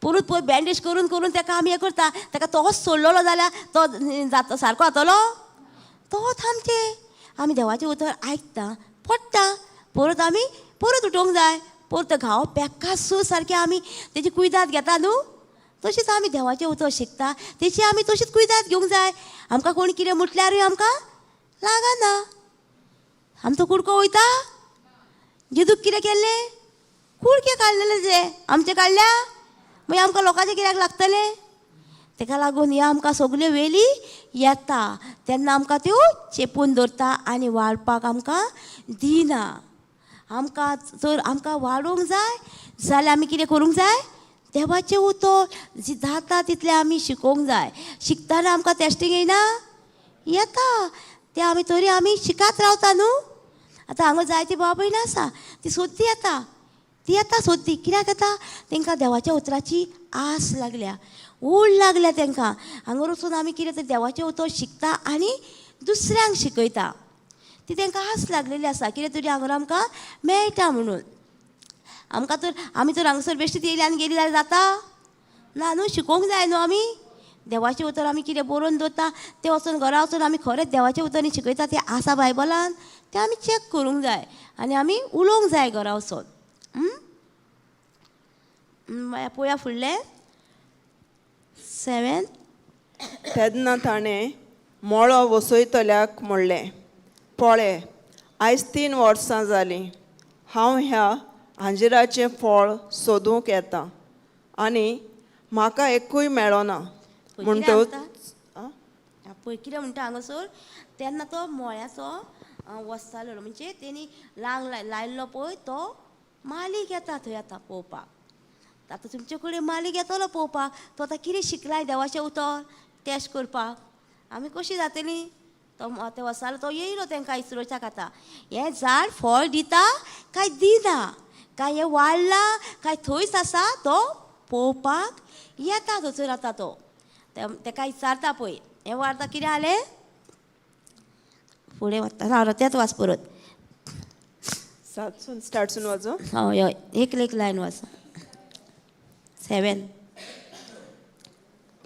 परत परत बँडेज करून करून ताका आमी हें करता ताका तोच सोडलेलो जाल्यार तो जाता सारको जातलो तोच आमचे आमी देवाचें उतर आयकता पडटा परत आमी परत उठोवंक जाय परत घाव पेक्कासूर सारकें आमी तेजी कुयदाद घेता न्हू तशीच आमी देवाचें उतर शिकता तेची आमी तशीच कुयदाद घेवंक जाय. आमकां कोण कितें म्हटल्यारूय आमकां लागना आमचो कुडको वयता जेदूक कितें केल्लें कुडके काडलेले जे आमचे काडल्या मागीर आमकां लोकांचें कित्याक लागतलें ताका लागून ह्यो आमकां सगल्यो वेली येता तेन्ना आमकां त्यो चेपून धरता आनी वाडपाक आमकां दिना. आमकां जर आमकां वाडोवंक जाय जाल्यार आमी कितें करूंक जाय देवाचें उतर जी जाता तितलें आमी शिकोवंक जाय. शिकतना आमकां टेस्टींग येयना येता तें आमी तरी आमी शिकत रावता न्हू. आतां हांगा जायती बाब भयणां आसा ती सोद्दी येता ती येता सोद्दी कित्याक येता तांकां देवाच्या उतराची आस लागल्या ओड लागल्या तांकां हांगा वचून आमी कितें तरी देवाचें उतर शिकता आनी दुसऱ्यांक शिकयता ती तांकां आस लागलेली आसा कितें तरी हांगा आमकां मेळटा म्हणून. आमकां तर आमी तर हांगसर बेश्टीत येयली आनी गेली जाल्यार जाता ना न्हू शिकोवंक जाय न्हू आमी देवाचें उतर आमी कितें बरोवन दवरता तें वचून घरा वचून आमी खरेंच देवाचें उतर शिकयता तें आसा बायबलान तें आमी चॅक करूंक जाय आनी आमी उलोवंक जाय घरा वचून. पळोवया फुडलें 7. तेन्ना ताणें मोळो वसयतल्याक म्हणलें पळय आयज 3 वर्सां जालीं हांव ह्या अंजिराचें फळ सोदूंक येता आनी म्हाका एकूय मेळना म्हणटच पळय कितें म्हणटा हांगासर तेन्ना तो मोळ्याचो वस्तालो म्हणजे तेणी लांग लायल्लो पळय तो मालीक येता थंय आतां पळोवपाक. आतां तुमचे कडेन मालीक येतलो पळोवपाक तो आतां कितें शिकलाय देवाचें उतर टेस्ट करपाक आमी कशीं जातलीं तो ते वसालो तो येयलो तांकां इस्रोच्याक आतां हें झाड फळ दिता काय दिना काय हें वाडलां काय थंयच आसा तो पळोवपाक येता थंयसर आतां तो ताका विचारता पळय हें वाडता कितें जालें फुडें वता राव तेंच वाच परत स्टार्टसून वाचो हय हय एक लायन वाच 7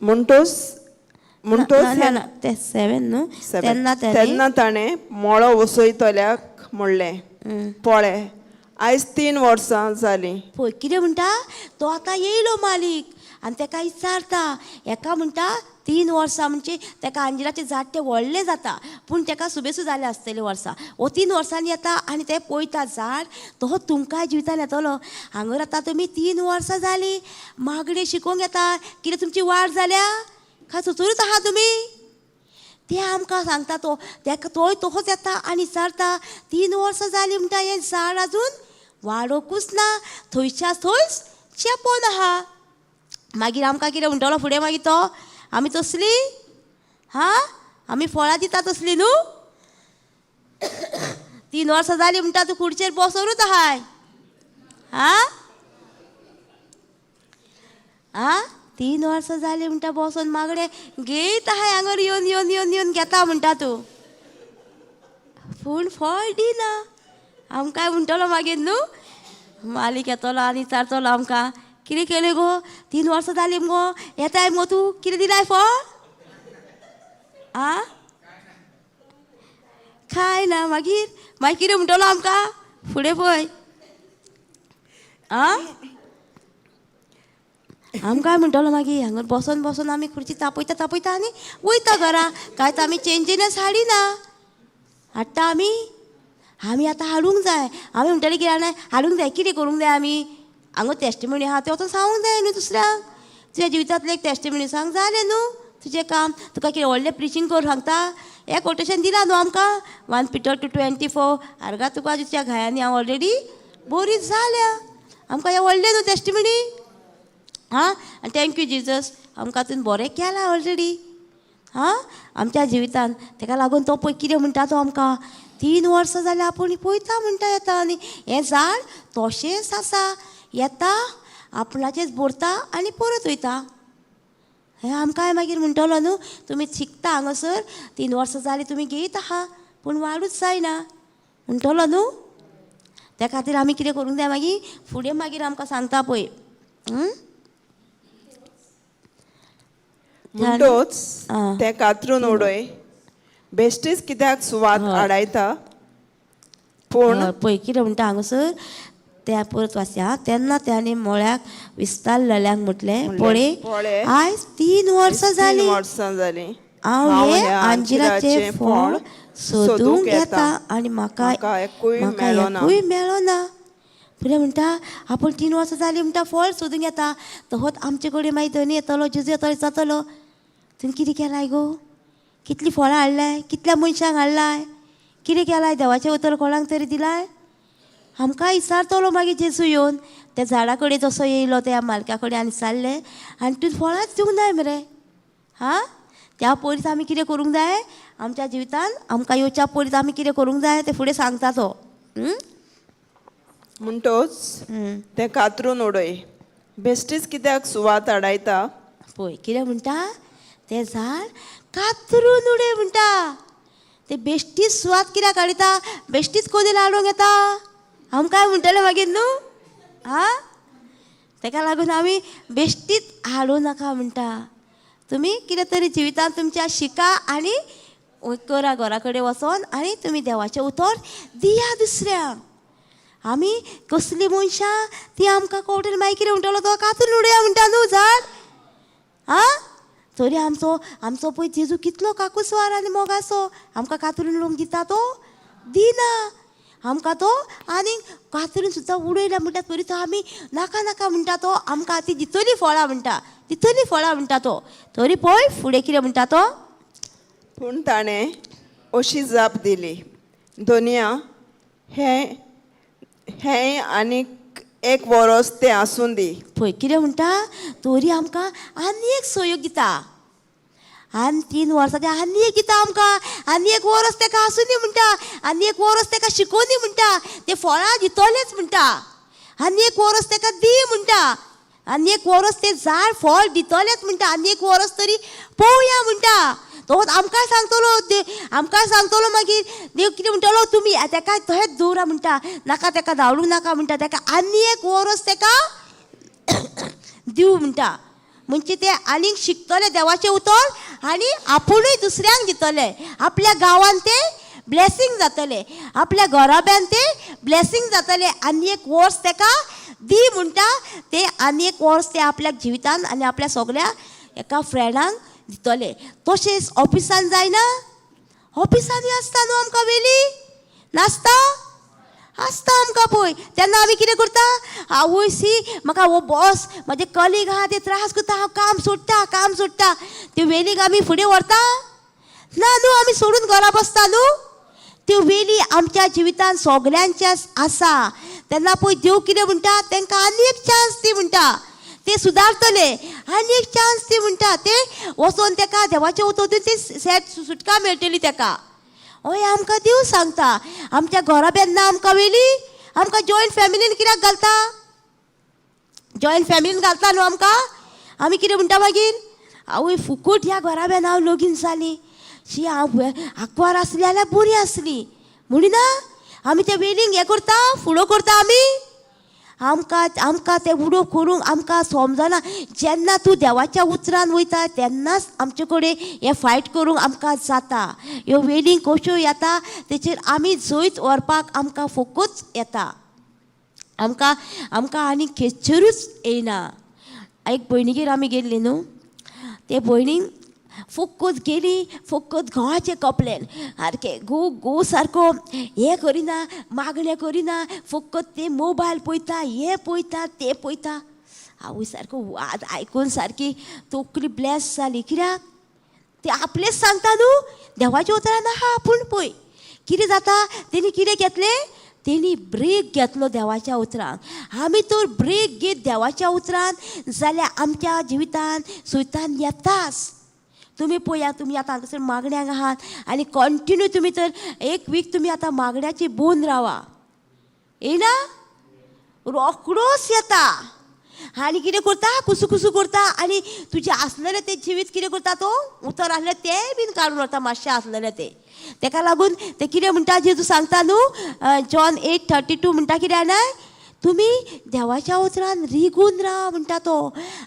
म्हणटोच ते 7 न्हू तेन्ना ताणें मोळो वसयतल्याक म्हणलें पळय आयज 3 वर्सां जालीं. पळय कितें म्हणटा तो आतां येयलो मालीक आनी ताका विचारता एका म्हणटा 3 वर्सां म्हणजे ताका अंजिराचें झाड तें व्हडलें जाता पूण ताका सुबेसूं जालें आसतलीं वर्सां हो 3 वर्सांनी येता आनी तें पळयता झाड तो तुमकांय जिवितान येतलो. हांगर आतां तुमी 3 वर्सां जालीं मागणें शिकोवंक येता कितें तुमची वाड जाल्या काय सुचूरूच आहा तुमी तें आमकां सांगता तो ताका तोय तोच येता आनी विचारता 3 वर्सां जालीं म्हणटा हें झाड आजून वाडोकूच ना थंयच्या थंयच चेपोन आहा. मागीर आमकां कितें म्हणटलो फुडें मागीर तो आमी तसली हां आमी फळां दिता तसली न्हू 3 वर्सां जालीं म्हणटा तूं खुर्चेर बसोरूच आहाय हां आ 3 वर्सां जाली म्हणटा बसून मागणे घेत आहाय हांगर येवन येवन येवन येवन घेता म्हणटा तूं पूण फळ दिना आमकां म्हणटलो मागीर न्हू मालीक येतलो आनी विचारतलो आमकां कितें केलें गो 3 वर्सां जालीं मुगो येताय मुगो तूं कितें दिलाय फळ आ खाय ना मागीर मागीर कितें म्हणटलो आमकां फुडें पळय आ आमकां म्हणटलो मागीर हांगा बसून बसून आमी खुर्ची तापयता तापयता आनी वयता घरा कांयच आमी चेंजीनस हाडिना हाडटा आमी आतां हाडूंक जाय आमी म्हणटलें कितें जाणां हाडूंक जाय कितें करूंक जाय आमी हांगा टेस्टिमोनी आहा ते वचून सांगूंक जाय न्हू दुसऱ्यांक तुज्या जिवितांतलें एक टेस्टिमोनी सांग जालें न्हू तुजें काम तुका कितें व्हडलें प्रिचींग करूं सांगता हें कोटेशन दिलां न्हू आमकां 1 Peter 2:24 आर्गा तुका तुज्या घायांनी हांव ऑलरेडी बरीच जाल्या आमकां हें व्हडलें न्हू टेस्टिमोनी हां आनी थँक्यू जिजस आमकां तुवें बरें केलां ऑलरेडी हां आमच्या जिवितांत ताका लागून तो पळय कितें म्हणटा तो आमकां 3 वर्सां जाल्यार आपूण पळयता म्हणटा येता आनी हें झाड तशेंच आसा येता आपणाचेच भरता आनी परत वयता हें आमकां मागीर म्हणटलो न्हू तुमी शिकता हांगासर 3 वर्सां जालीं तुमी घेयत आहा पूण वाडूच जायना म्हणटलो न्हू त्या खातीर आमी कितें करूंक जाय मागीर फुडें मागीर आमकां सांगता पळय म्हणटोच तें कातरून उडय बेश्टीच कित्याक सुवात आडायता पूण पळय कितें म्हणटा हांगासर त्या परत वाचया तेन्ना त्याने मोळ्याक विस्तारलेल्यांक म्हटलें पळय आयज 3 वर्सां जालीं हांव हे अंजिराचें फळ सोदूंक येता आनी म्हाका एकूय मेळना फुडें म्हणटा आपूण 3 वर्सां जालीं म्हणटा फळ सोदूंक येता तोच आमचे कडेन मागीर धनी येतलो जेजू येतलो जातलो तुवें कितें केलाय गो कितलीं फळां हाडलाय कितल्या मनशांक हाडलाय कितें केलाय देवाचें उतर कोणाक तरी दिलाय आमकां विचारतलो मागीर जेजू येवन त्या झाडा कडेन जसो येयलो त्या मालका कडेन आनी विचारलें आनी तुवें फळांच दिवंक जाय मरे हां त्या पयलींच आमी कितें करूंक जाय आमच्या जिवितांत आमकां येवच्या पयलींच आमी कितें करूंक जाय तें फुडें सांगता तो म्हणटोच तें कातरून उडय बेश्टीच कित्याक सुवात आडायता पळय कितें म्हणटा तें झाड कातरून उडय म्हणटा ते बेश्टीच सुवात कित्याक हाडटा बेश्टीच कोदेल हाडूंक येता आमकां म्हणटलें मागीर न्हू हां ताका लागून आमी बेश्टीच हाडूं नाका म्हणटा तुमी कितें तरी जिवितांत तुमच्या शिका आनी करा घरा कडेन वचोन आनी तुमी देवाचें उतर दिया दुसऱ्यांक आमी कसलीं मनशां ती आमकां कळटली मागीर कितें म्हणटलो तो कातरून उडया म्हणटा न्हू झाड आं तरी आमचो पळय जेजू कितलो काकूसवार आनी मोगाचो आमकां कातरून उडोवंक दिता तो दिना आमकां तो आनी कातरून सुद्दां उडयल्या म्हणटा तरी तो आमी नाका नाका म्हणटा तो आमकां ती दितली फळां म्हणटा तो तरी पळय फुडें कितें म्हणटा तो पूण ताणें अशी जाप दिली दोनया हें आनीक 1 वर्स तें आसून दी पळय कितें म्हणटा तरी आमकां आनी एक सहयोग दिता आनी 3 वर्सां आनी एक दिता आमकां आनी 1 वर्स ताका आसूं दी म्हणटा आनी 1 वर्स ताका शिकोवं दी म्हणटा ते फळां दितलेच म्हणटा आनी 1 वर्स ताका दी म्हणटा आनी 1 वर्स ते झाड फळ दितलेच म्हणटा आनी 1 वर्स तरी पळोवया म्हणटा तो आमकां सांगतलो मागीर देव कितें म्हणटलो तुमी ताका थंयच दवरा म्हणटा नाका ताका धांवडूंक नाका म्हणटा ताका आनी 1 वर्स ताका दिवं म्हणटा म्हणजे ते आनीक शिकतले देवाचें उतर आनी आपुणूय दुसऱ्यांक दितले आपल्या गांवांत ते ब्लेसींग जातले आपल्या घराब्यान ते ब्लेसींग जातले आनी 1 वर्स ताका दी म्हणटा ते आनी 1 वर्स ते आपल्या जिवितांत आनी आपल्या सगळ्या एका फ्रेंडांक दितले तशेंच ऑफिसान जायना ऑफिसांनी आसता न्हू आमकां वेली नासता आसता आमकां पळय तेन्ना आमी कितें करता आवय सी म्हाका हो बॉस म्हाजे कलीग आहा ते त्रास करता हांव काम सोडटा त्यो वेलीक आमी फुडें व्हरता ना न्हू आमी सोडून घरा बसता न्हू त्यो वेली आमच्या जिवितांत सगळ्यांच्या आसा तेन्ना पळय देव कितें म्हणटा तांकां आनी एक चान्स दी म्हणटा ते सुदारतले आनी एक चान्स दी म्हणटा ते वचोन ताका देवाचें उतोवतून ती सुटका मेळटली ताका हय आमकां देव सांगता आमच्या घरा बेन्ना आमकां वेली आमकां जॉयंट फॅमिलीन कित्याक घालता जॉयंट फॅमिलीन घालता न्हू आमकां आमी कितें म्हणटा मागीर आवय फुकट ह्या घराब्यान हांव लगीन जाली शी हांव आंकवार आसली जाल्यार बरी आसली म्हणिना आमी ते वेलींग हें करता फुडो करता आमी आमकां तें उडो करूंक आमकां समजना जेन्ना तूं देवाच्या उतरान वयता तेन्नाच आमचे कडेन हें फायट करूंक आमकां जाता ह्यो वेलींग कश्यो येता तेचेर आमी जैत व्हरपाक आमकां फकत येता आमकां आनी खंयचेरूच येयना एक भयणीगेर आमी गेल्ली न्हू ते भयणीक फकत घोवाचे कपलेन सारके घो सारको हें करिना मागणें करिना फकत ते मोबायल पळयता हें पळयता तें पळयता आवय सारको वाद आयकून सारकी तकली ब्लेस जाली कित्याक ते आपलेच सांगता न्हू देवाच्या उतरान आहा आपूण पळय कितें जाता तेणी कितें घेतलें तेणी ब्रेक घेतलो देवाच्या उतराक आमी तर ब्रेक घेत देवाच्या उतरान जाल्यार आमच्या जिवितान सैतान येताच तुमी पळया तुमी आतां हांगासर मागण्यांक आहात आनी कंटिन्यू तुमी तर एक वीक तुमी आतां मागण्याची बोन रावा येना रोखडोच येता आनी कितें करता कुसू करता आनी तुजें आसलेलें तें जिवीत कितें करता तो उतर आसलें तें बीन काडून व्हरता मातशें आसलेलें तें तेका लागून ते कितें म्हणटा जेजू सांगता न्हू जॉन 8:32 म्हणटा कितें जाणां तुमी देवाच्या उतरान रिगून राव म्हणटा तो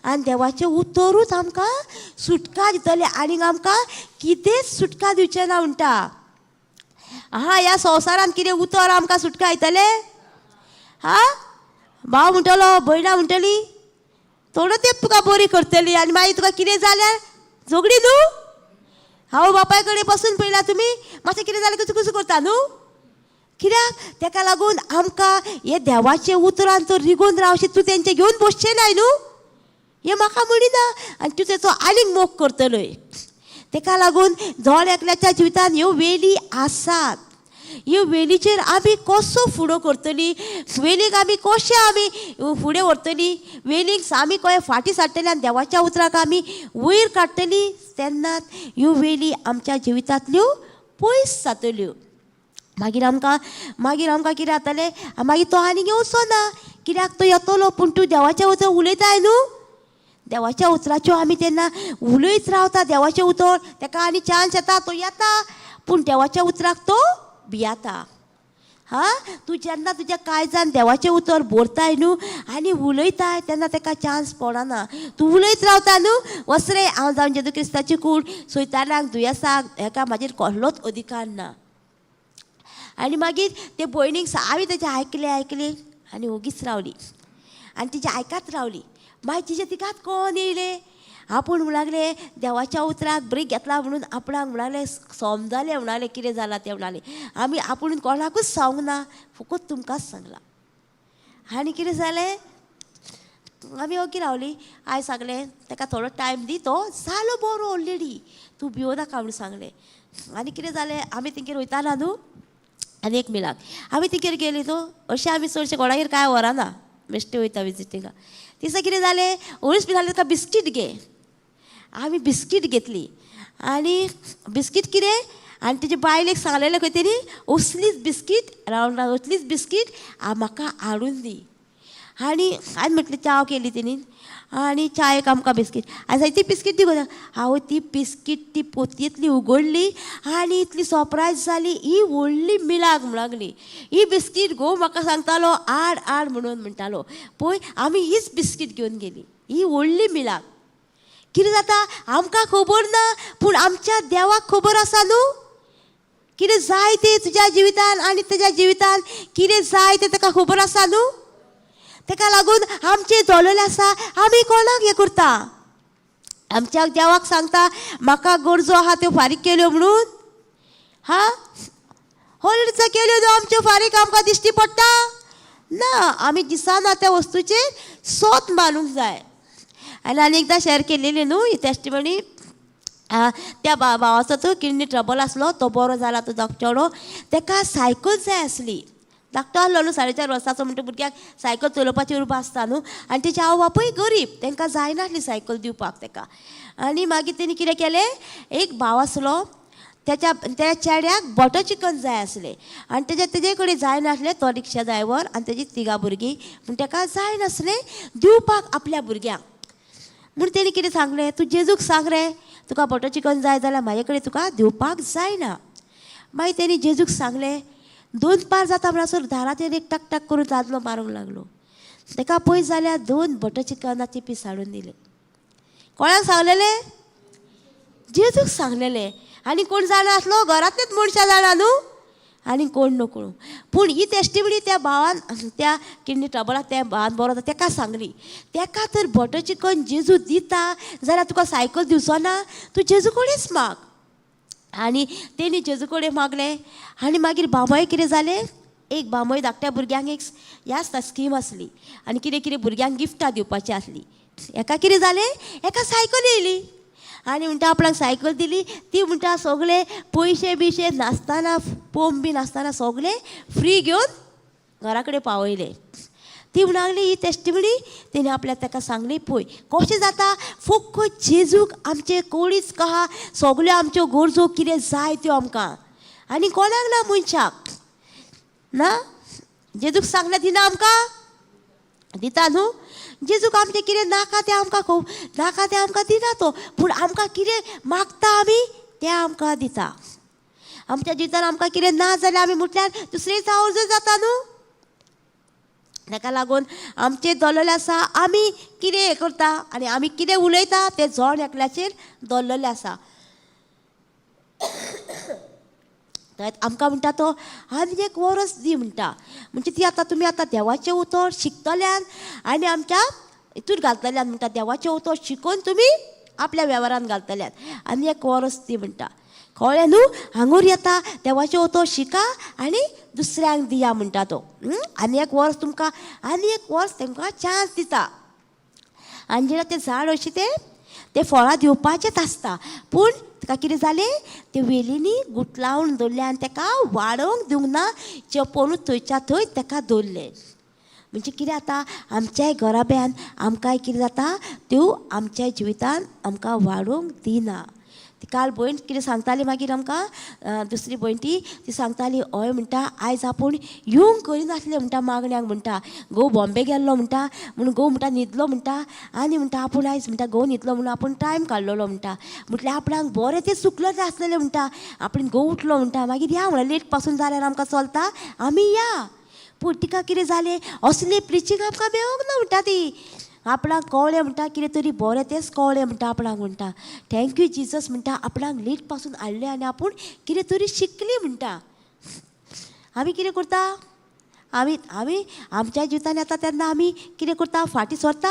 आनी देवाचें उतरूच आमकां सुटका दितलें आनीक आमकां कितेंच सुटका दिवचें ना म्हणटा हा ह्या संवसारान कितें उतर आमकां सुटका दितलें हा भाव म्हणटलो भयणा म्हणटली थोडो तेंप तुका बरी करतली आनी मागीर तुका कितें जाल्यार झगडी न्हू हांव बापाय कडेन बसून पळयला तुमी मातशें कितें जालें कुसू करता न्हू कित्याक तेका लागून आमकां हे देवाचे उतरान तो रिगून रावशी तूं तेंचे घेवन बसचें नाय न्हू हें म्हाका म्हणिना आनी तूं तेचो आनीक मोग करतलोय तेका लागून जण एकल्याच्या जिवितान ह्यो वेली आसात ह्यो वेलीचेर आमी कसो फुडो करतली वेलीक आमी कशें आमी फुडें व्हरतली वेलीक आमी खंय फाटीं सारतली आनी देवाच्या उतराक आमी वयर काडटली तेन्नाच ह्यो वेली आमच्या जिवितांतल्यो पयस जातल्यो मागीर आमकां कितें जातलें मागीर तो आनीक येवचो ना कित्याक तो येतलो पूण तूं देवाच्या उतर उलयताय न्हू देवाच्या उतराच्यो आमी तेन्ना उलयत रावता देवाचें उतर तेका आनी चान्स येता तो येता पूण देवाच्या उतराक तो भियेता हा तूं जेन्ना तुज्या काळजान देवाचें उतर भरताय न्हू आनी उलयताय तेन्ना तेका चान्स पडना तूं उलयत रावता न्हू वसरे हांव जावन जेजू क्रिस्ताची कूड सैतानाक दुयेंसाक हेका म्हाजेर कसलोच अधिकार ना आनी मागीर ते भयणीक सावी तेजें आयकलें आनी ओगीच रावली आनी तिजें आयकत रावली मागीर तिजें तिकाच कळोन येयलें आपूण म्हणलें देवाच्या उतराक ब्रेक घेतला म्हणून आपणाक म्हणलें समजलें म्हणलें कितें जालां तें म्हणलें आमी आपूण कोणाकूच सांगूंक ना फकत तुमकांच सांगलां आनी कितें जालें आमी ओगी रावली हांवें सांगलें ताका थोडो टायम दी तो जालो बरो ऑलरेडी तूं भियो नाका म्हणून सांगलें आनी कितें जालें आमी तेंगेर वयताना न्हू आनी एक मिलाक आमी तिगेर गेली न्हू अशें आमी चडशें कोणागेर कांय व्हरना बेश्टें वयता विजिटिंगाक दिसा कितें जालें ओळीच बी जालें ताका बिस्कीट घे आमी बिस्कीट घेतली आनी बिस्कीट कितें आनी तेजे बायलेक सांगलेलें खंय तेणी असलीच बिस्कीट रावंड असलीच बिस्कीट म्हाका हाडून दी आनी हांवें म्हटलें चाव केली तेणी आनी चायेक आमकां बिस्कीट आनी ती बिस्कीट दी गो हांव ती बिस्कीट ती पोतयेंतली उगडली आनी इतली सरप्रायज जाली ही व्हडली मिलाक म्हणून लागली ही बिस्कीट गो म्हाका सांगतालो हाड म्हणून म्हणटालो पळय आमी हीच बिस्कीट घेवन गेली ही व्हडली मिलाक कितें जाता आमकां खबर ना पूण आमच्या देवाक खबर आसा न्हू कितें जाय तें तुज्या जिवितान आनी तेज्या जिवितान कितें जाय तें ताका खबर आसा न्हू तेका लागून आमचें जळलेलें आसा आमी कोणाक हें करता आमच्या देवाक सांगता म्हाका गरजो आहा त्यो फारीक केल्यो म्हणून हा ऑलरेडी केल्यो न्हू आमच्यो फारीक आमकां दिश्टी पडटा ना आमी दिसाना त्या वस्तूचेर सोत मारूंक जाय आनी एकदां शेअर केलेली न्हू ही टेस्टिमनी त्या भावाचो तो किडनी ट्रबल आसलो तो बरो जाला तो धाकटो तेका सायकल जाय आसली धाकटो आसलो न्हू 4.5 वर्साचो म्हणटा भुरग्याक सायकल चलोवपाची उर्बा आसता न्हू आनी तेजे आवय बापूय गरीब तांकां जायनासली सायकल दिवपाक तेका आनी मागीर तेणी कितें केलें एक भाव आसलो त्या चेड्याक बटर चिकन जाय आसलें आनी तेजे कडेन जायनासलें तो रिक्षा ड्रायव्हर आनी तेजी 3 भुरगीं पूण तेका जाय नासलें दिवपाक आपल्या भुरग्यांक म्हूण तेणी कितें सांगलें, तूं जेजूक सांग रे तुका बटर चिकन जाय जाल्यार म्हाजे कडेन तुका दिवपाक जायना. मागीर तेणी जेजूक सांगलें. 2 पार जाता म्हणसर दाराचेर एक टक टक करून दादलो मारूंक लागलो. ताका पयस जाल्यार 2 बटर चिकनाचे पीस हाडून दिले. कोणाक सांगलेलें? जेजूक सांगलेलें. आनी कोण जाणा आसलो? घरांतलेच मनशां जाणा न्हू, आनी कोण नकळो. पूण ही टेस्टिमनी त्या भावान, त्या किडनी ट्रबलाक त्या भावान बरो ताका सांगली. ताका तर बटर चिकन जेजू दिता जाल्यार तुका सायकल दिवचो ना, तूं जेजू कडेच माग. आनी तेणी जेजू कडेन मागलें. आनी मागीर बामय कितें जालें, एक बामय धाकट्या भुरग्यांक एक ह्या आसता स्कीम आसली आनी कितें कितें भुरग्यांक गिफ्टां दिवपाची आसली. एका कितें जालें, एका सायकल येयली आनी म्हणटा आपणाक सायकल दिली. ती म्हणटा सगळे पयशे बिशे नासतना, पोम बी नासतना सगळे फ्री घेवन घरा कडेन पावयले. ती म्हणून ही टेस्टिमनी तेणी आपल्याक ताका सांगली. पळय कशें जाता, फकत जेजूक आमचे कोणीच कहा सगल्यो आमच्यो गरजो कितें जाय त्यो आमकां, आनी कोणाक ना मनशाक ना. जेजूक सांगलें दिना आमकां दिता न्हू. जेजूक आमचें कितें नाका तें आमकां नाका तें आमकां दिना तो, पूण आमकां कितें मागता आमी तें आमकां दिता. आमच्या जिवितान आमकां कितें ना जाल्यार आमी म्हटल्यार दुसरें अर्ज जाता न्हू. ताका लागून आमचें दल्ललें आसा, आमी कितें हें करता आनी आमी कितें उलयता तें जण एकल्याचेर दल्ललें आसा. आमकां म्हणटा तो आनी एक वर्स दी म्हणटा. म्हणजे ती आतां तुमी आतां देवाचें उतर शिकतल्यान आनी आमच्या हितून घालतल्यान म्हणटा. देवाचें उतर शिकून तुमी आपल्या वेव्हारान घालतल्यान आनी एक वर्स दी म्हणटा. कळ्ळें न्हू. हांगूर येता देवाचें उतर शिका आनी दुसऱ्यांक दिया म्हणटा तो. आनी एक वर्स तुमकां, आनी एक वर्स तांकां चान्स दिता. आनी जेन्ना तें झाड अशें तें फळां दिवपाचेंच आसता, पूण ताका कितें जालें, ते वेलींनी गुटलावन दवरलें आनी ताका वाडोवंक दिवंक ना. चेपोनूच थंयच्या थंय ताका दवरलें. म्हणजे कितें जाता, आमच्याय घराब्यान आमकांय कितें जाता, त्यो आमच्या जिवितान आमकां वाडोवंक दिना. ती काल भयण कितें सांगताली मागीर आमकां, दुसरी भयण ती सांगताली. हय म्हणटा आयज आपूण येवंक करिनासलें म्हणटा मागण्यांक म्हणटा. घोव बॉम्बे गेल्लो म्हणटा, म्हणून घोव म्हणटा न्हिदलो म्हणटा. आनी म्हणटा आपूण आयज म्हणटा घोव न्हिदलो म्हणून आपूण टायम काडलेलो म्हणटा. म्हटल्यार आपणाक बरें तें चुकलें तें आसलेलें म्हणटा. आपूण घोव उठलो म्हणटा, मागीर या म्हणलें लेट पासून जाल्यार आमकां चलता, आमी या. पूण तिका कितें जालें, असलें प्रिचींग आमकां मेळोंक ना म्हणटा ती. आपणाक कळ्ळें म्हणटा कितें तरी बरें तेंच कळ्ळें म्हणटा आपणाक म्हणटा. थँक्यू जिजस म्हणटा, आपणाक लेट पासून हाडलें आनी आपूण कितें तरी शिकलीं म्हणटा. आमी कितें करता, आमी आमच्या जिवितान येता तेन्ना आमी कितें करता, फाटीं सरता.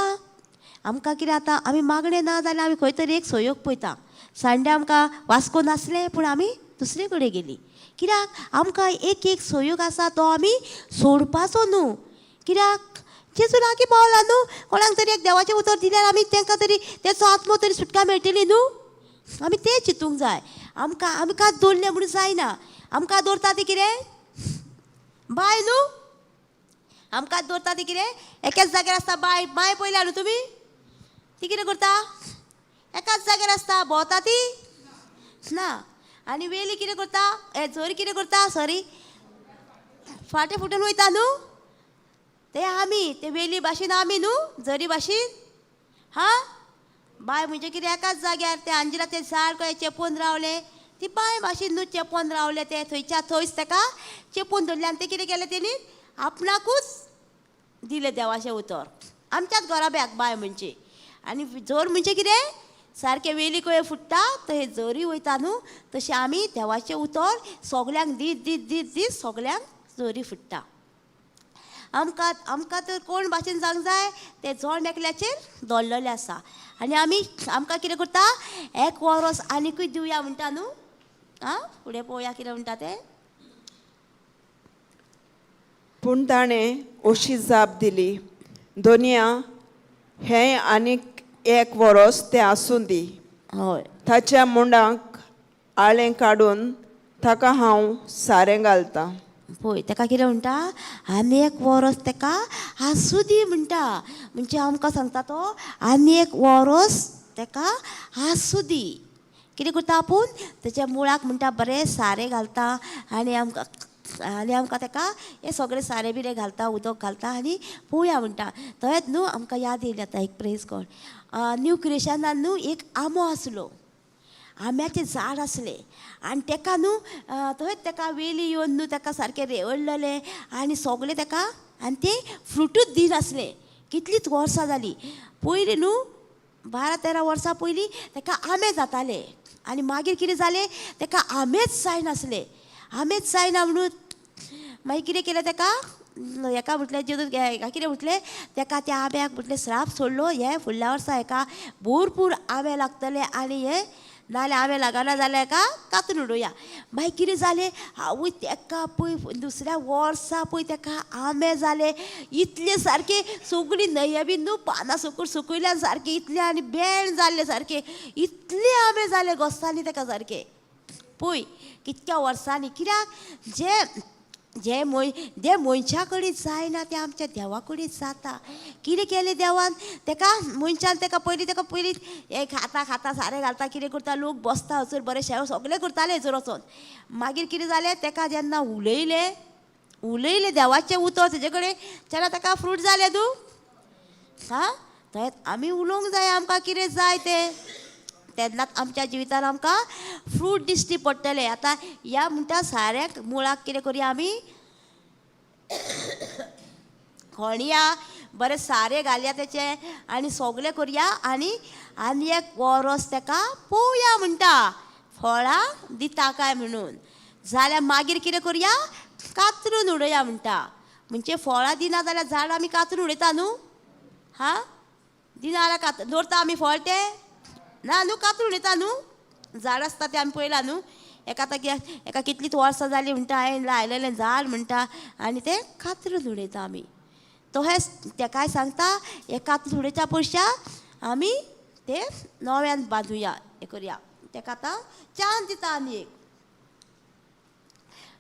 आमकां कितें जाता, आमी मागणें ना जाल्यार आमी खंय तरी एक सोयोग पळयता. संडे आमकां वास्को नासलें पूण आमी दुसरे कडेन गेलीं. कित्याक आमकां एक एक सोयोग आसा तो आमी सोडपाचो न्हू. कित्याक जेजू लागीं पावला न्हू. कोणाक तरी एक देवाचें उतर दिल्यार आमी तांकां तरी तेचो आत्मो तरी सुटका मेळटली न्हू. आमी तें चिंतूंक जाय. आमकां दवरलें म्हणून जायना. आमकां दवरता तें कितें, बाय न्हू. आमकां दवरता तें कितें, एकाच जाग्यार आसता बाय. बाय पळयल्या न्हू तुमी, ती कितें करता, एकाच जाग्यार आसता, भोंवता ती ना. आनी वेली कितें करता, झरी कितें करता, सॉरी फाटें फुटून वयता न्हू. ते आमी, ते वेली भाशेन आमी न्हू, झरी भाशेन. हां बाय म्हणजे कितें, एकाच जाग्यार ते अंजिरा ते झाड कशें चेपोवन रावलें, ती बाय भाशेन न्हू चेपोवन रावलें. ते थंयच्या थंयच ताका चेपोवन धरलें आनी तें कितें केलें तेणी, आपणाकूच दिलें देवाचें उतर. आमच्याच घराब्याक बाय म्हणजे. आनी झर म्हणजे कितें, सारकें वेली कशें फुट्टा थंय झरी वयता न्हू, तशें आमी देवाचें उतर सगल्यांक दीत दीत दीत दीत सगल्यांक झरी फुट्टा. आमकां तर कोण भाशेन जावंक जाय, तें जण एकल्याचेर दवरलेलें आसा. आनी आमकां कितें करता, एक वर्स आनिकूय दिवया म्हणटा न्हू. आं फुडें पळोवया कितें म्हणटा तें. पूण ताणें अशी जाप दिली, दोनया हें आनीक एक वर्स तें आसूं दी. हय. ताच्या मुंडाक आळें काडून ताका हांव सारें घालतां. पळय ताका कितें म्हणटा, आनी एक वर्स ताका आसूं दी म्हणटा. म्हणजे आमकां सांगता तो, आनी एक वर्स ताका आसूं दी. कितें करता आपूण, ताच्या मुळाक म्हणटा बरें सारें घालता आनी आमकां आनी आमकां ताका हे सगळे सारे बिरे घालता उदक घालता आनी पोवया म्हणटा. थंयच न्हू आमकां याद येयली आतां एक प्रेज गॉड. न्यू क्रिएशनान न्हू एक आंबो आसलो, आंब्याचें झाड आसलें आनी ताका न्हू थंयच ताका वेली येवन न्हू ताका सारकें रेवळ्ळलें आनी सगळें ताका आनी तें फ्रुटूच दिनासलें. कितलींच वर्सां जालीं. पयलीं न्हू 12-13 वर्सां पयलीं ताका आंबे जाताले आनी मागीर कितें जालें ताका आंबेच जायनासले. आंबेच जायना म्हणून मागीर कितें केलें ताका हेका म्हटलें जेजूस हेका कितें म्हटलें ताका त्या आंब्याक म्हटलें श्राप सोडलो. हे फुडल्या वर्सा हाका भरपूर आंबे लागतले आनी हे नाल्यार आंबे लागना जाल्यार हाका कातून उडोवया. मागीर कितें जालें आवय ताका पळय दुसऱ्या वर्सा पळय ताका आंबे जाले इतले सारके सगळीं न्हंये बीन न्हू पानां सकूल सुकयल्यान सारके इतले आनी बेण जाल्ले सारके इतले आंबे जाले घोस्तांनी ताका सारके. पळय कितक्या वर्सांनी. कित्याक जे मनशा कडेन जायना तें आमच्या देवा कडेन जाता. कितें केलें देवान ताका मनशान ताका पयलीं हें खाता सारें घालता कितें करता लोक बसता हजर बरें शेव सगळें करताले हजर वचोन. मागीर कितें जालें ताका जेन्ना उलयलें देवाचें उतर तेजे कडेन तेन्ना ताका फ्रूट जालें न्हू. थंय आमी उलोवंक जाय आमकां कितें जाय तें. तेन्नाच आमच्या जिवितान आमकां फ्रूट दिश्टी पडटले. आतां ह्या म्हणटा साऱ्याक मुळाक कितें करुया आमी खणया बरें सारें घालया तेचे आनी सगळें करुया आनी एक वरस ताका पळोवया म्हणटा फळां दिता काय म्हणून. जाल्यार मागीर कितें करुया कातरून उडोवया म्हणटा. म्हणजे फळां दिना जाल्यार झाड आमी कातरून उडयता न्हू. दिना जाल्यार दवरता आमी फळ तें ना न्हू कातरून उडयता न्हू. झाड आसता तें आमी पळयलां न्हू. एका कितलींच वर्सां जालीं म्हणटा हांवें लायलेलें झाड म्हणटा आनी तें कातरून उडयता आमी. तशेंच ताकाय सांगता हें कातरून उडयच्या पयशा आमी तें नव्यान बांदुया हें करुया. ताका आतां चान्स दिता आनी एक.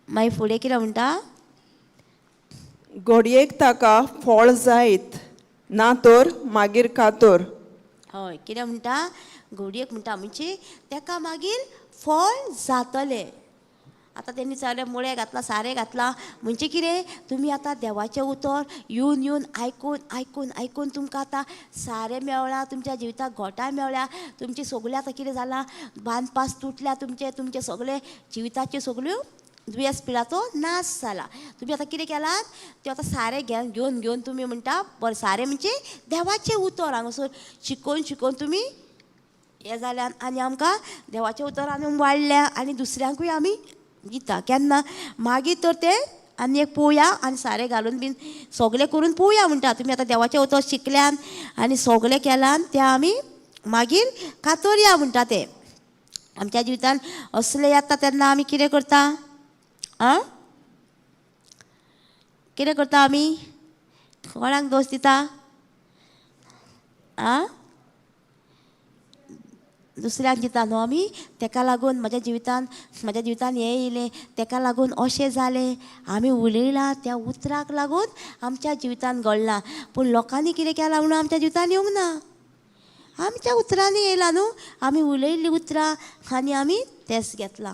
मागीर फुडें कितें म्हणटा घडयेक ताका फळ जायत ना तर मागीर कातोर. हय कितें म्हणटा घडयेक म्हणटा म्हणजे ताका मागीर फळ जातलें. आतां तेणी सगळें मुळें घातलां सारें घातलां म्हणजे कितें तुमी आतां देवाचें उतर येवन आयकून तुमकां आतां सारें मेवळां तुमच्या जिविताक घोटाय मेवळ्या. तुमची सगळीं आतां कितें जालां बांदपास तुटल्या तुमचे सगळे जिविताच्यो सगळ्यो दुयेंस पिडाचो नाश जाला. तुमी आतां कितें केलां तें आतां सारें घेवन तुमी म्हणटा बरें सारें म्हणजे देवाचें उतर हांगासर शिकोवन तुमी हें जाल्यान आनी आमकां देवाचें उतर आनी वाडल्या आनी दुसऱ्यांकूय आमी दिता. केन्ना मागीर तर तें आनी एक पळोवया आनी सारें घालून बीन सगळें करून पळोवया म्हणटा. तुमी आतां देवाचें उतर शिकल्यान आनी सगळें केलान तें आमी मागीर कातोरया म्हणटा. तें आमच्या जिवितान असलें येता तेन्ना आमी कितें करता कितें करता आमी कोणाक दोश दिता दुसऱ्यांक दिता न्हू आमी. ताका लागून म्हाज्या जिवितान हें येयलें ताका लागून अशें जालें आमी उलयलां त्या उतराक लागून आमच्या जिवितान घडलां. पूण लोकांनी कितें केलां म्हणून आमच्या जिवितान येवंक ना. आमच्या उतरांनी येयलां न्हू. आमी उलयल्लीं उतरां आनी आमी तेंच घेतलां.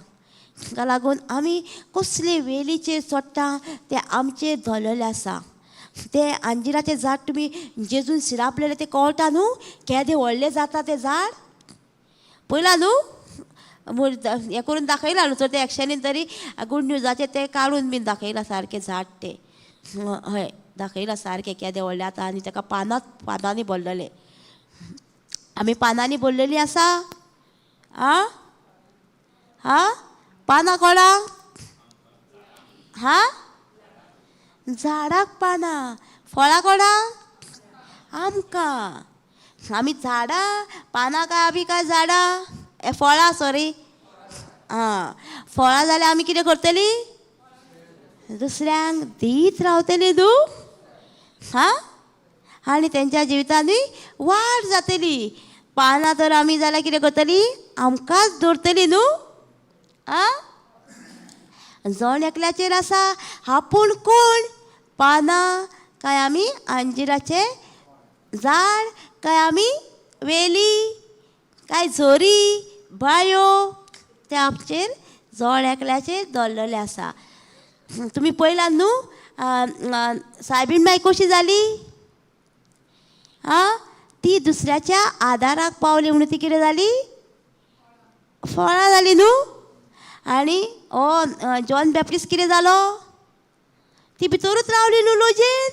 ताका लागून आमी कसले वेलीचेर चडटा तें आमचेर धरलेलें आसा. तें अंजिराचें झाड तुमी जेजून शिरापलेलें तें कळटा न्हू. केदें व्हडलें जाता तें झाड पळयलां न्हू. हें करून दाखयलां न्हू तर तें एक्शनीन तरी गूड न्यूजाचेर तें काडून बीन दाखयलां सारकें झाड तें. हय दाखयलां सारकें केदें व्हडलें आतां आनी ताका पानांनी भरलेलें. आमी पानांनी भरलेलीं आसा पानां कोणाक झाडाक पानां फळां कोणाक आमकां. आमी झाडां पानां काय आमी काय झाडां फळां सॉरी फळां जाल्यार आमी कितें करतलीं दुसऱ्यांक दीत रावतलीं न्हू. आनी तेंच्या जिवितांनी वाड जातली. पानां तर आमी जाल्यार कितें करतलीं आमकांच धरतलीं न्हू. जण एकल्याचेर आसा आपूण कोण पानां काय आमी अंजिराचें झाड काय आमी वेली काय झरी बायो ते आमचेर जण एकल्याचेर धरलेले आसा. तुम्ही पळयलां न्हू सायबीण माय कशी जाली ती दुसऱ्याच्या आदाराक पावली म्हणून ती कितें जाली फळां जाली न्हू. आनी जॉन बॅप्टिस्ट कितें जालो ती भितरूच रावली न्हू लोजयेन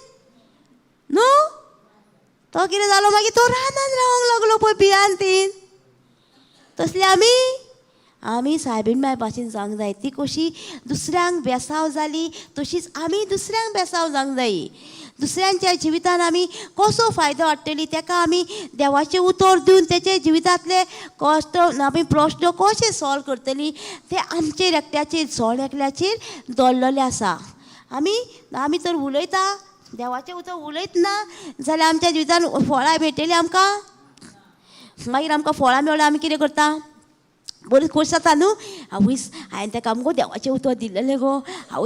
न्हू. तो कितें जालो मागीर तो रानान रावंक लागलो पळय बियान तीन. तसली आमी सायबीण माय भाशेन जावंक जाय. ती कशी दुसऱ्यांक बेसाव जाली तशीच आमी दुसऱ्यांक बेसाव जावंक जायी. दुसऱ्यांच्या जिवितान आमी कसो फायदो हाडटली ताका आमी देवाचें उतर दिवन तेचे जिवितांतले कश्ट आमी प्रश्न कशे सॉल्व करतली ते आमचेर एकट्याचेर झोड एकल्याचेर दवरलेले आसा. आमी तर उलयता देवाचें उतर उलयत ना जाल्यार आमच्या जिवितान फळां मेळटलीं आमकां. मागीर आमकां फळां मेळ्ळ्यार आमी कितें करता बरी खोस जाता न्हू. हांवें ताका मुगो देवाचें उतर दिल्लें गो.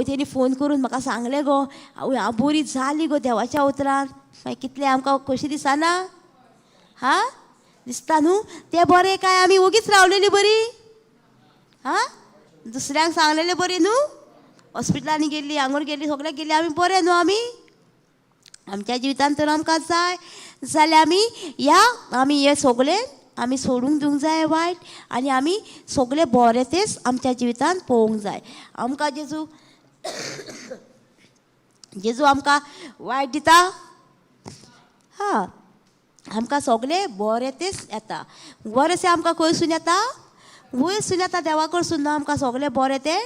तेणी फोन करून म्हाका सांगलें गो. हांव बरी जाली गो देवाच्या उतरान. मागीर कितलें आमकां कशी दिसना दिसता न्हू. तें बरें काय आमी ओगीच रावलेलीं बरी दुसऱ्यांक सांगलेलें बरें न्हू. हॉस्पिटलांनी गेल्लीं हांगूर गेल्लीं सगळ्याक गेल्लीं आमी बरें न्हू. आमच्या जिवितान तर आमकां जाय जाल्यार आमी हे सगळें आमी सोडूंक दिवंक जाय वायट आनी आमी सगळे बरें तेच आमच्या जिवितान पळोवंक जाय. आमकां जेजू आमकां वायट दिता आमकां सगळें बरें तेच येता. बरेंशें आमकां खंयसून येता वयरसून येता देवा कडसून न्हू. आमकां सगळें बरें तें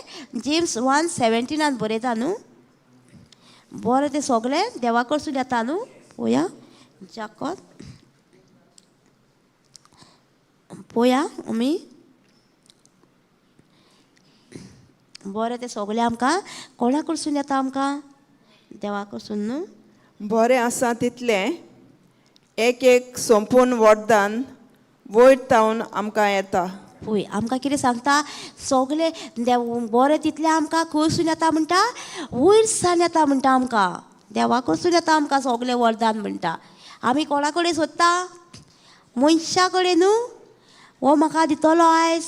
जेम्स 1:17 बरयता न्हू. बरें तें सगळें देवा कडसून येता न्हू. पळोवया जाकोब पळोवया आमी बरें तें सगळें आमकां कोणा कडसून येता आमकां देवा कडसून न्हू. बरें आसा तितलें एक संपूर्ण वरदान वयर तावन आमकां येता. पळय आमकां कितें सांगता सगळें बरें तितलें आमकां खंयसून येता म्हणटा वयरसान येता म्हणटा. आमकां देवा कडसून येता आमकां सगळें वरदान म्हणटा. आमी कोणा कडेन सोदता मनशा कडेन न्हू. हो म्हाका दितलो आयज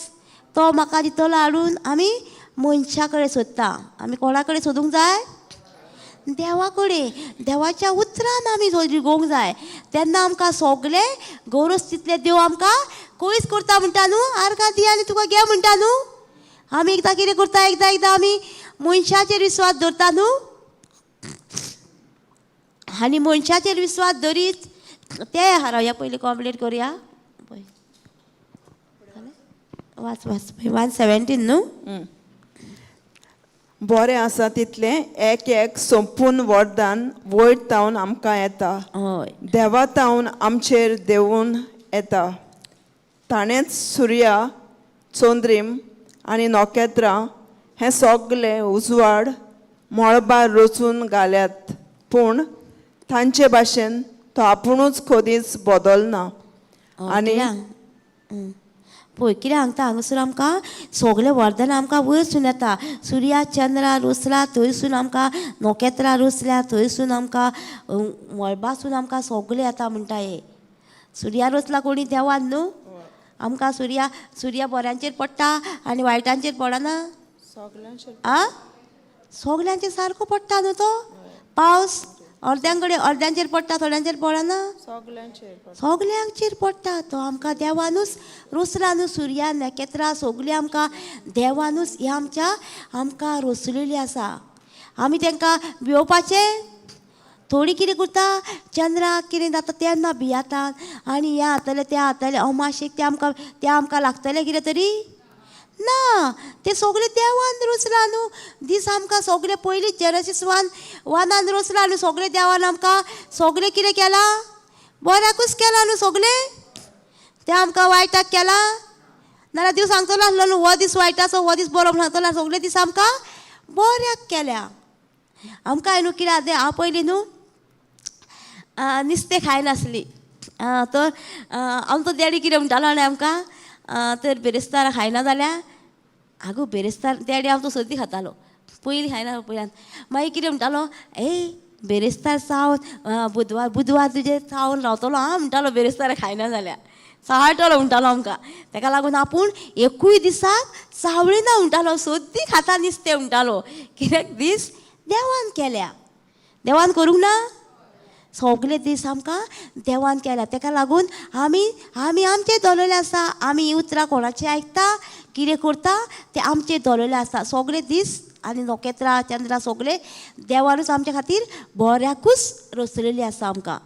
तो म्हाका दितलो हाडून आमी मनशा कडेन सोदता. आमी कोणा कडेन सोदूंक जाय देवा कडेन. देवाच्या उतरान आमी रिगोवंक जाय. तेन्ना आमकां सगळें गरज तितलें देव आमकां कोयच करता म्हणटा न्हू. आर्गां दी आनी तुका घे म्हणटा न्हू. आमी एकदां कितें करता एकदां आमी मनशाचेर विस्वास दवरता न्हू. आनी मनशाचेर विस्वास धरीत ते हारवया पयलीं कंप्लीट करुया. वाच 1:17 न्हू. बरें आसा तितलें एक संपूर्ण वरदान वयर तावन आमकां येता. देवा तावन आमचेर देंवून येता. ताणेंच सुर्या चोंद्रीम आनी नोखेत्रां हें सगळें उजवाड मळबार रचून घाल्यात पूण तांचे भाशेन तो आपुणूच कधीच बदलना. आनी पळय कितें सांगता हांगासर आमकां सगळें वरदान आमकां वयरसून येता. सुर्या चंद्रा रचला थंयसून आमकां नोखेत्रां रचल्या थंयसून आमकां मळबासून आमकां सगळें येता म्हणटा. हे सुर्या रचला कोणी देवान न्हू. आमकां सुर्या बऱ्यांचेर पडटा आनी वायटांचेर पडना. सगल्यांचेर सारको पडटा न्हू तो. पावस अर्द्यांचेर पडटा थोड्यांचेर पडना. सगल्यांचेर पडटा. तो आमकां देवानूच रचला न्हू. सुर्या नखेत्रां सगळीं आमकां देवानूच ही आमकां रचलेलीं आसा. आमी तांकां भिवपाचें थोडीं कितें करता चंद्राक कितें जाता तेन्ना भियातात आनी हें जातलें तें जातलें अमाशेक तें आमकां लागतलें कितें तरी ना. तें सगळें देवान रचला न्हू. दीस आमकां सगळें पयलीं जेनेसीस 1:1 रचला न्हू. सगळें देवान आमकां सगळें कितें केलां बऱ्याकूच केलां न्हू. सगळें तें आमकां वायटाक केलां नाल्यार देव सांगतलो आसलो न्हू हो दीस वायट आसा हो दीस बरो सांगतलो. सगळे दीस आमकां बऱ्याक केल्या. आमकां न्हू कितें हांव पयलीं न्हू नुस्तें खायनासली. तर आमचो डॅडी कितें म्हणटालो आनी आमकां तर बेरेस्तार खायना जाल्यार आगो बेरेस्तार डॅडी आमचो सद्दी खातालो. पयलीं खायना पयल्यान. मागीर कितें म्हणटालो बेरेस्तार चावन बुधवार तुजें चावन रावतलो म्हणटालो बेरेस्तार खायना जाल्यार. चाळटलो म्हणटालो आमकां. ताका लागून आपूण एकूय दिसाक चावळिना म्हणटालो, सोद्दी खाता नुस्तें म्हणटालो. कित्याक दीस देवान केल्या, देवान करूंक ना. सगळे दीस आमकां देवान केल्या. ताका लागून आमी आमचें दवरलेलें आसा. आमी उतरां कोणाचें आयकता, कितें करता तें आमचें दवरलेलें आसा. सगळे दीस आनी नखेत्रां चंद्रां सगळे देवानूच आमच्या खातीर बऱ्याकूच रचलेलीं आसा. आमकां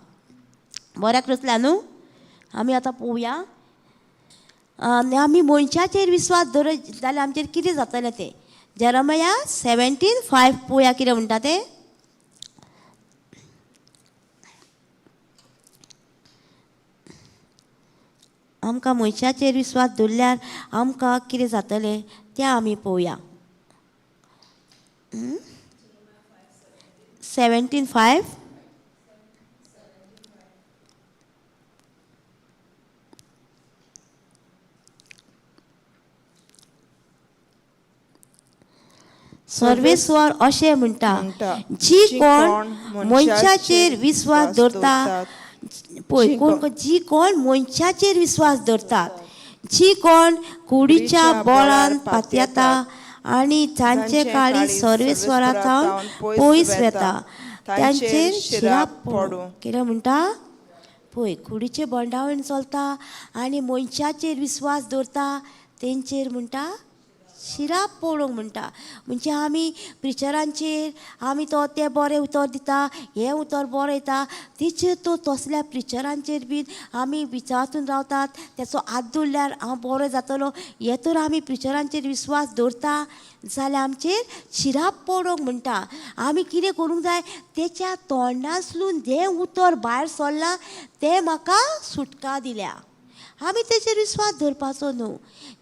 बऱ्याक रचल्या न्हू. आमी आतां पळोवया, आमी मनशाचेर विस्वास दवरत जाल्यार आमचेर कितें जातलें तें. जेरमाया 17:5 पळोवया कितें म्हणटा तें. आमकां मनशाचेर विस्वास दवरल्यार आमकां कितें जातलें तें आमी पळोवया. 17:5 सर्वेस्वर अशें म्हणटा, जी कोण मनशाचेर विस्वास दवरता, पळय जी कोण मनशाचेर विस्वास दवरतात, जी कोण कुडीच्या बोळान पातयेता आनी तांचे काळी सर्वेस्वरा थावन पयस वेता, तांचेर शिराप पडूं. कितें म्हणटा पळय, कुडीचे बोंडावळीन चलता आनी मनशाचेर विस्वास दवरता तेंचेर म्हणटा शिराप पडूंक म्हणटा. म्हणजे आमी प्रिचरांचेर आमी तो तें बरें उतर दिता, हें उतर बरें येता, तेचेर तो तसल्या प्रिचरांचेर बीन आमी विचारांतून रावतात. तेचो हात दवरल्यार हांव बरो जातलो, हे तर आमी प्रिचरांचेर विस्वास दवरता जाल्यार आमचेर शिराप पडोंक म्हणटा. आमी कितें करूंक जाय, तेच्या तोंडांतसून जें उतर भायर सरलां तें म्हाका सुटका दिल्या. आमी तेचेर विस्वास दवरपाचो न्हू.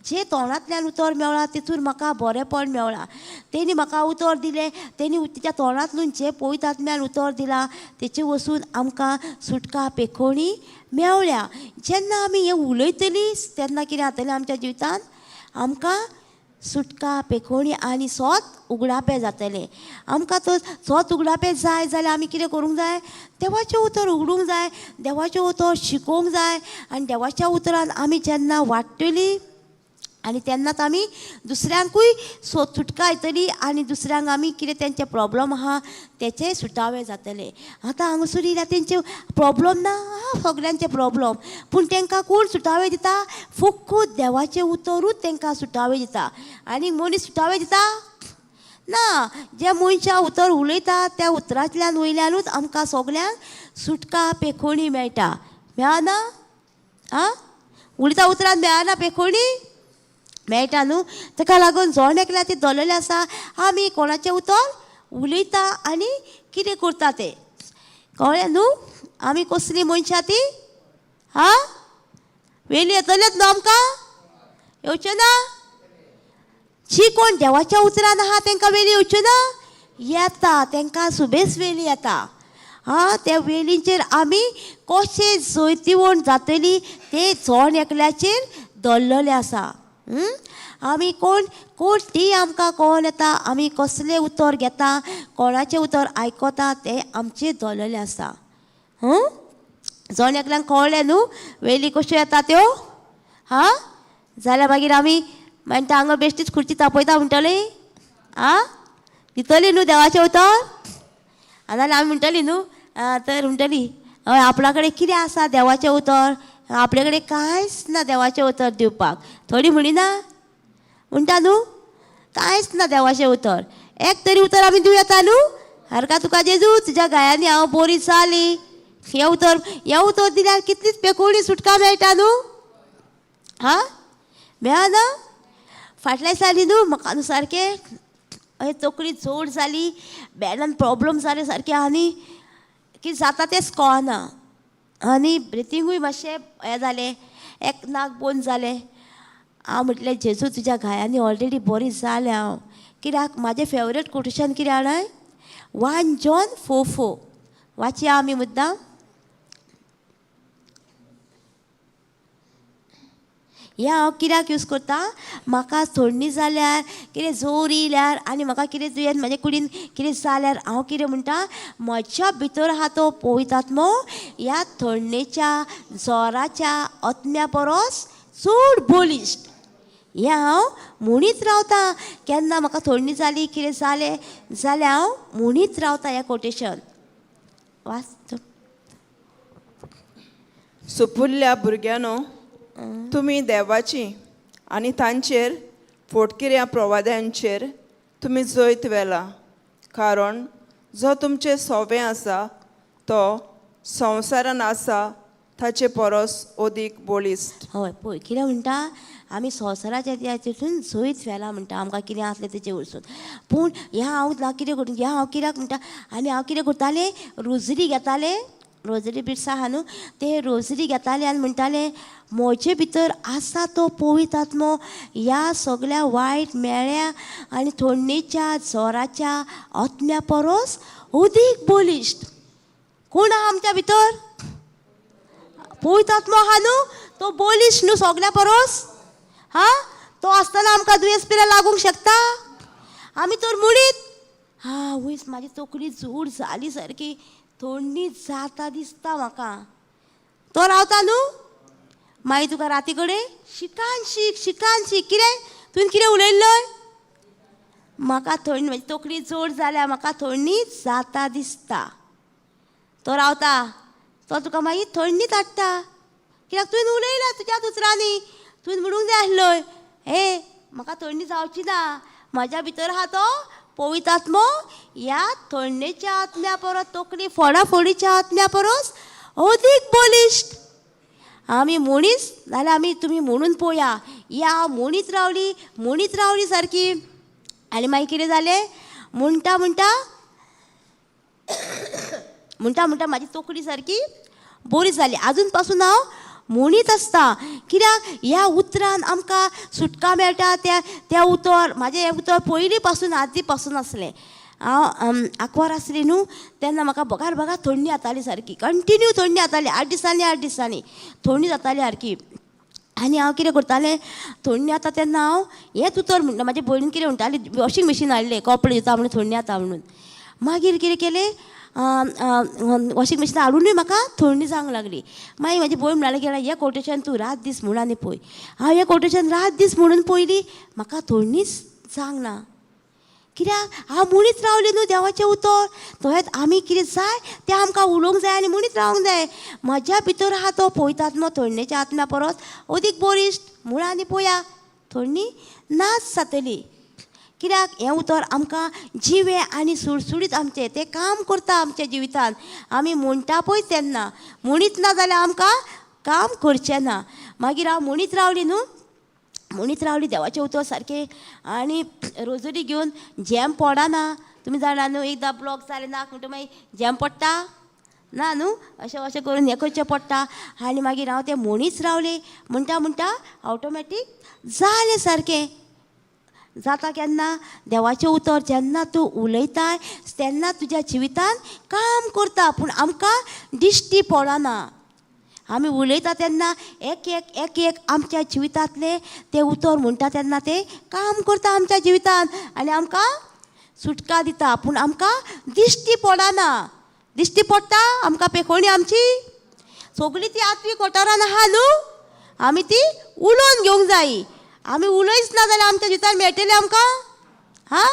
जे तोंडांतल्यान उतर मेवळा तितून म्हाका बरेंपण मेवळा. तेणी म्हाका उतर दिलें, तेणी तेच्या तोंडांतल्यान जें पळयतात्म्यान उतर दिलां तेचे वचून आमकां सुटका पेखोवणी मेवल्या. जेन्ना आमी हें उलयतलीं तेन्ना कितें जातलें आमच्या जिवितांत, आमकां सुटका पेखोवणी आनी सोत उगडापें जातलें. आमकां तर सोत उगडापें जाय जाल्यार आमी कितें करूंक जाय, देवाचें उतर उगडूंक जाय, देवाचें उतर शिकोवंक जाय. आनी देवाच्या उतरान आमी जेन्ना वाडटलीं आनी तेन्नाच आमी दुसऱ्यांकूय सुटका येतली आनी दुसऱ्यांक आमी कितें तेंचे प्रॉब्लम आहा तेचेय सुटावे जातले. आतां हांगासर येयल्यार तेंचे प्रॉब्लम ना, सगळ्यांचे प्रॉब्लम, पूण तेंकां कोण सुटावे दिता, फकत देवाचें उतरूच तेंकां सुटावे दिता. आनी मनीस सुटावे दिता ना. जे मनशां उतर उलयता त्या उतरांतल्यान वयल्यानूच आमकां सगळ्यांक सुटका पेखोवणी मेळटा. मेळना? आं उलयता उतरांत मेळना पेखोवणी? मेळटा न्हू. ताका लागून जोण एकल्या ती दवरलेलें आसा, आमी कोणाचें उतर उलयता आनी कितें करता तें कळ्ळें न्हू. आमी कसलीं मनशां ती वेली येतलेच न्हू, आमकां येवच्यो ना. जी कोण देवाच्या उतरान आहा तांकां वेली येवच्यो ना, येता तेंकां सुबेज वेली येता. त्या वेलींचेर आमी कशें जैतिवण जातली तें जोण एकल्याचेर दवरलेलें आसा. आमी कोण ती आमकां कळोन येता, आमी कसलें उतर घेता, कोणाचें उतर आयकता तें आमचेर दवरलेलें आसा. जोण एकल्यांक कळ्ळें न्हू वेली कश्यो येता त्यो. जाल्यार मागीर आमी म्हणटा हांगा बेश्टीच खुर्ची तापयता म्हणटलीं, दितलीं न्हू देवाचें उतर. नाजाल्यार आमी म्हणटलीं न्हू, तर म्हणटलीं हय आपणा कडेन कितें आसा देवाचें उतर, आपले कडेन कांयच ना देवाचें उतर दिवपाक. थोडीं म्हणिना, म्हणटा न्हू कांयच ना देवाचें उतर. एक तरी उतर आमी दिवं येता न्हू. हरका तुका जेजू तुज्या गायांनी हांव बरी जाली, हें उतर दिल्यार कितलीच पेखोवणी सुटका मेळटा न्हू. मेळना. फाटल्या दिसांनी न्हू म्हाका न्हू सारकें अशें तकली जोड जाली, बेडान प्रॉब्लम जाले सारकें आनी कितें जाता तेंच कळना आनी ब्रिथींगूय मातशें हें जालें, एक नाक बंद जालें. हांव म्हटलें जेजू तुज्या गायांनी ऑलरेडी बरी जालें हांव. कित्याक म्हाजें फेवरेट कोटेशन कितें जाणां, 1 John 4:4 वाचया आमी मुद्दाम. हें हांव कित्याक यूज करता, म्हाका थंडी जाल्यार कितें जोर येयल्यार आनी म्हाका कितें तुवें म्हाजे कुडीन कितें जाल्यार हांव कितें म्हणटा, म्हज्या भितर आहा तो पवित्र आत्मो ह्या थंडेच्या जोराच्या आत्म्या परस चड बलिश्ट. हें हांव म्हणीत रावतां. केन्ना म्हाका थंडी जाली कितें जालें जाल्यार हांव म्हणीत रावतां हें कोटेशन. वाच. सुपुल्ल्या भुरग्यानो, तुमी देवाची आनी तांचेर फोटकिऱ्या प्रवाद्यांचेर तुमी जैत वेला, कारण जो तुमचें सोवें आसा तो संवसारान आसा ताचे परस अदीक बलिश्ट. हय पळय कितें म्हणटा, आमी संवसाराच्या हातून जैत वेला म्हणटा, आमकां कितें आसलें तेचे वरसून. पूण हें हांव कितें करता, हें हांव कित्याक म्हणटा, आनी हांव कितें करतालें, रोजरी घेतालें, रोजरी बिट्स आहा न्हू, ते रोजरी घेताले आनी म्हणटाले म्हजे भितर आसा तो पवित्र आत्मो ह्या सगळ्या वायट मेळ्या आनी थंडेच्या जोराच्या आत्म्या परस अदीक बलिश्ट. कोण आहा आमच्या भितर? पवित्र आत्मो आहा न्हू, तो बलिश्ट न्हू सगळ्या परस. हा, तो आसतना आमकां दुयेंस पिल्या लागूंक शकता? आमी तर म्हणीत हा वयस म्हाजी तकली जूड जाली सारकी, थंडी जाता दिसता म्हाका. तो रावता न्हू, मागीर तुका राती कडेन शिकान शीक कितें तुवें कितें उलयल्लोय, म्हाका थंडी म्हाजी तकली जड जाल्या, म्हाका थंडी जाता दिसता. तो रावता, तो तुका मागीर थंडीत हाडटा. कित्याक तुवें उलयला तुज्याच उतरांनी, तुवें म्हणूंक जाय आसलोय हे म्हाका थंडी जावची ना, म्हज्या भितर आहा तो पवित्र आत्मो ह्या थंडेच्या आत्म्या परस, तकली फोडाफोडीच्या आत्म्या परस अदीक बलिश्ट. आमी म्हणीच जाल्यार आमी तुमी म्हणून पळोवया, या म्हणीत रावली सारकी. आनी मागीर कितें जालें, म्हणटा म्हाजी तकली सारकी बरी जाली. आजून पासून हांव म्हणीत आसता, कित्याक ह्या उतरान आमकां सुटका मेळटा. त्या उतर म्हाजें हें उतर पयलीं पासून आदी पासून आसलें. हांव आंकवार आसली न्हू तेन्ना म्हाका बगार थंडी जाताली सारकी, कंटिन्यू थंडी जाताली, 8 दिसांनी थंडी जाताली सारकी. आनी हांव कितें करतालें, थंडी जाता तेन्ना हांव हेंच उतर म्हणटा. म्हाजे भयणीन कितें म्हणटाली, वॉशींग मशीन हाडलें कपडे धुता म्हणून थंडी जाता म्हणून. मागीर कितें केलें, वॉशींग मशीन हाडूनय म्हाका थंडी जावंक लागली. मागीर म्हाजी भयण म्हणलें की हें कोटेशन तूं रात दीस म्हूण आनी पळय. हांव हें कोटेशन रात दीस म्हणून पयलीं म्हाका थंडीच जावंक ना. कित्याक हांव म्हणीत रावलें न्हू देवाचें उतर. तशेंच आमी कितें जाय तें आमकां उलोवंक जाय आनी म्हणीत रावंक जाय. म्हज्या भितर आहा तो पवित्र आत्मो थंडेच्या आत्म्या परस अदीक बरिश्ट. म्हूण आनी पळोवया थंडी नाच जातली. कित्याक हें उतर आमकां जिवें आनी सुडसुडीत आमचें तें काम करता आमच्या जिवितान. आमी म्हणटा पळय तेन्ना म्हणीत ना जाल्यार आमकां काम करचें ना. मागीर हांव म्हणीत रावली देवाचें उतर सारकें. आनी रोजरी घेवन झेम पडना. तुमी जाणा न्हू, एकदां ब्लॉक जालें नाक म्हणटा मागीर झेम पडटा ना न्हू, अशें करून हें करचें पडटा. आनी मागीर हांव तें म्हणीच रावलें. म्हणटा ऑटोमॅटीक जालें सारकें. जाता केन्ना, देवाचें उतर जेन्ना तूं उलयताय तेन्ना तुज्या जिवितान काम करता, पूण आमकां दिश्टी पडना. आमी उलयता तेन्ना एक एक आमच्या जिवितांतलें तें उतर म्हणटा तेन्ना तें काम करता आमच्या जिवितान आनी आमकां सुटका दिता. पूण आमकां दिश्टी पडना. दिश्टी पडटा आमकां पेखोणी आमची सगळी ती आत्मीक वठारान आहा न्हू, आमी ती उलोवन घेवंक जायी. आमी उलयच ना जाल्यार आमच्या जिवितान मेळटलें आमकां? हा,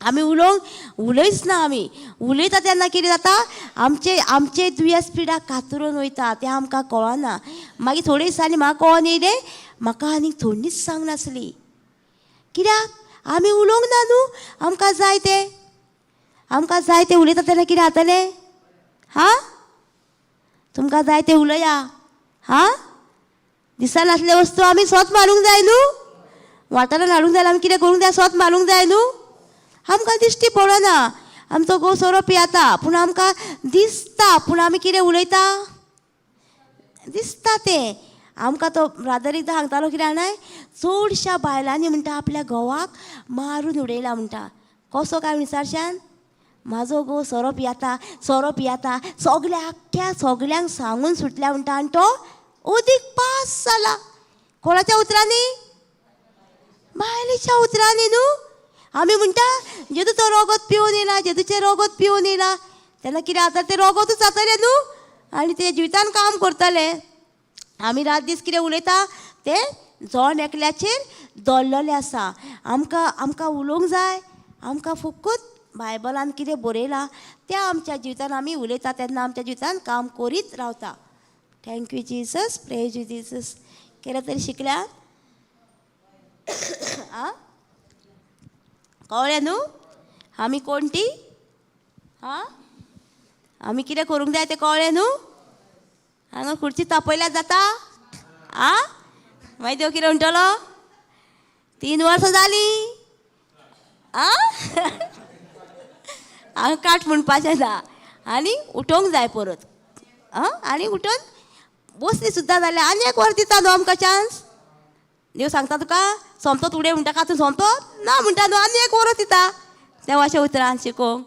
आमी उलयच ना. आमी उलयता तेन्ना कितें जाता, आमचे दुयेंस पिडा कातरून वयता, तें आमकां कळना. मागीर थोडे दिसांनी म्हाका कळोन येयलें म्हाका आनीक थंडीच जावंक नासली. कित्याक आमी उलोवंक ना न्हू. आमकां जाय तें उलयता तेन्ना कितें जातलें? हा, तुमकां जाय तें उलया. हा, दिसान आसले वस्तू आमी स्वत मारूंक जाय न्हू. वाठारान हाडूंक जाय आमी कितें करूंक जाय, स्वत मारूंक जाय न्हू. आमकां दिश्टी पडना. आमचो घोव सोरो पियेता पूण आमकां दिसता, पूण आमी कितें उलयता दिसता तें. आमकां तो ब्रादर एकदां सांगतालो कितें जाणाय, चडश्या बायलांनी म्हणटा आपल्या घोवाक मारून उडयला म्हणटा. कसो काय विचारशान, म्हाजो घोव सोरो पियेता सगळ्यांक सांगून सुटल्या म्हणटा आनी तो अदीक पास जाला. कोणाच्या उतरांनी? बायलेच्या उतरांनी न्हू. आमी म्हणटा जेदूचो रोगत पिवून येयला, जेदूचें रोगत पिवून येयला, तेन्ना कितें जाता, तें रोगतूच जातलें न्हू. आनी तेजे जिवितान काम करतले. आमी रात दीस कितें उलयता तें जॉन एकल्याचेर दवरलेलें आसा. आमकां उलोवंक जाय. आमकां फकत बायबलान कितें बरयलां तें आमच्या जिवितान आमी उलयता तेन्ना आमच्या जिवितान काम करीत रावता. Thank you Jesus. Praise you Jesus. कितें तरी शिकल्या आं कळ्ळें न्हू आमी कोण ती. हां आमी कितें करूंक जाय तें कळ्ळें न्हू. हांगा खुर्ची तापयल्यार जाता. आं मागीर देव कितें म्हणटलो 3 वर्सां जालीं. आं हांगा काट म्हणपाचें ना आनी उठोवंक जाय परत. आनी उठोवन बसली सुद्दां जाल्यार आनी 1 वर दिता न्हू आमकां चान्स. देव सांगता तुका सोमतोच उडे म्हणटा का तूं सोमतोच ना म्हणटा न्हू आनी 1 वर दिता देवाच्या उतरान शिकोवंक.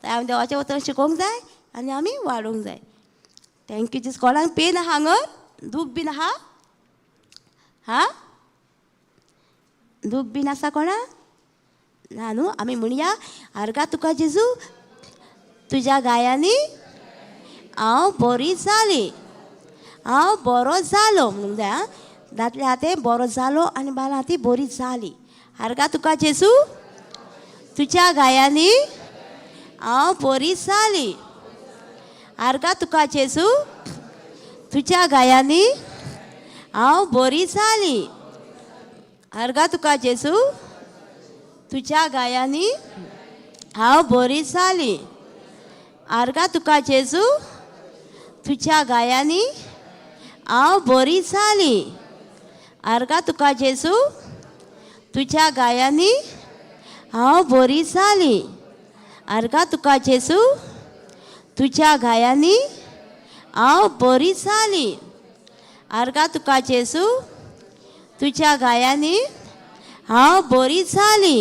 आमी देवाच्या उतरान शिकोवंक जाय आनी आमी वाडोवंक जाय. थँक्यू जीस. कोणाक पेन आहा हांगर दूख बीन आहा. हां दूख बीन आसा कोणाक ना न्हू. आमी म्हणया आर्गा तुका जेजू तुज्या गायांनी हांव बरी जाली. हांव बरो जालो म्हणूंक जाय. दादले हातें बरो जालो आनी बायलां हाती बरी जाली. आर्गा तुका जेजू तुज्या गायांनी हांव बरी जाली. आर्गा तुका जेजू तुज्या गायांनी हांव बरी जाली. आर्गा तुका जेजू तुज्या गायांनी हांव बरी जाली. आर्गा तुका जेजू तुज्या गायांनी हांव बरी जाली. आर्गा तुका जेजू तुज्या गायांनी हांव बरी जाली. आर्गा तुका जेजू तुज्या गायांनी हांव बरी जाली. आर्गा तुका जेजू तुज्या गायांनी हांव बरी जाली.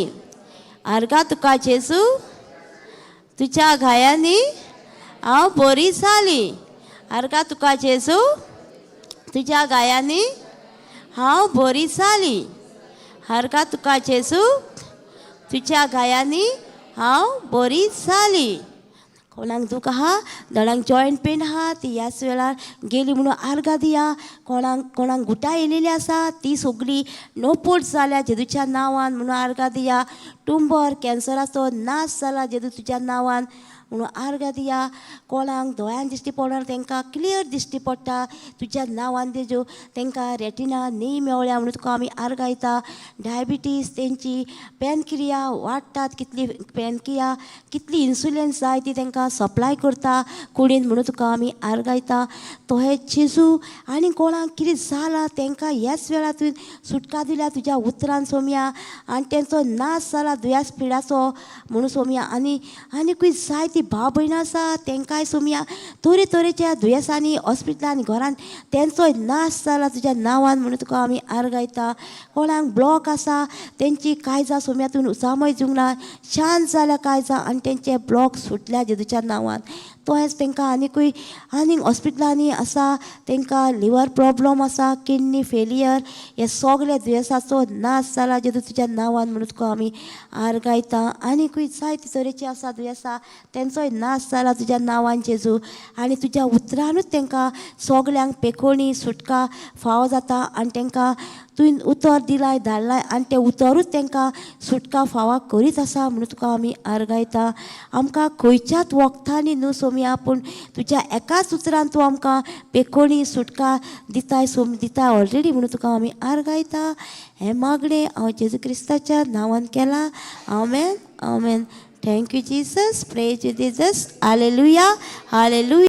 आर्गा तुका जेजू तुज्या गायांनी हांव बरी जाली. आर्गा तुका जेजू तुज्या गायांनी हांव बरी जाली. आर्गा तुका जेजू तुज्या गायांनी हांव बरी जाली. कोणाक दूख आहा दोळ्यांक जॉयंट पेन आहा ती ह्याच वेळार गेली म्हणून आर्गां दिया. कोणाक गुटां येयलेली आसा ती सगळी नोपोट जाल्या जेजूच्या नांवान म्हणून आर्गां दिया. टुंबर कॅन्सराचो नाश जाला जेजू तुज्या नांवान म्हणून आर्गां दिया. कोणाक दोळ्यान दिश्टी पडना तांकां क्लियर दिश्टी पडटा तुज्या नांवान जेजू तांकां रेटिना न्ही मेवल्या म्हणून तुका आमी आर्गां दिता. डायबिटीज तेंची पॅनक्रिया वाडटात कितली इन्सुलिन जाय ती तांकां सप्लाय करता कुडीन म्हणून तुका आमी आर्गां दिता. तोहे जेजू आनी कोणाक कितें जालां तांकां ह्याच वेळार तुवें सुटका दिल्या तुज्या उतरान सोम्या आनी तेंचो नाश जाला दुयेंस पिडाचो म्हणून सोम्या. आनीकूय जायती भाव भयणां आसा तांकांय सोम्या तरेच्या दुयेंसांनी हॉस्पिटलांनी घरान तेंचोय नाश जाला तुज्या नांवान म्हणून तुका आमी आर्गां दिता. कोणाक ब्लॉक आसा तेंची कायजां सोम्या तुवें उसामय दिवंक ना शांत जाल्या कायजां आनी तेंचे ब्लॉक सुटल्या जेजूच्या नांवान. तोहेंच तांकां आनीक हॉस्पिटलांनी आसा तांकां लिवर प्रॉब्लम आसा किडनी फेलियर हे सगळे दुयेंसाचो नाश जाला जेजू तुज्या नांवान म्हणून तुका आमी आर्गां दिता. आनीकूय जायते तरेची आसा दुयेंसां तेंचोय नाश जाला तुज्या नांवान जेजू आनी तुज्या उतरानूच तांकां सगल्यांक पेखोणी सुटका फावो जाता आनी तांकां तुवें उतर दिलाय धाडलाय आनी तें उतरूच तांकां सुटका फावा करीत आसा म्हणून तुका आमी आर्गां दिता. आमकां खंयच्याच वखदांनी न्हू सोम्या पूण तुज्या एकाच उतरान तूं आमकां पेखोणी सुटका दिताय ऑलरेडी म्हणून तुका आमी आर्गां दिता. हें मागणें हांव जेजू क्रिस्ताच्या नांवान केलां. आमेन आमेन. Thank you Jesus. Praise you Jesus. Hallelujah hallelujah.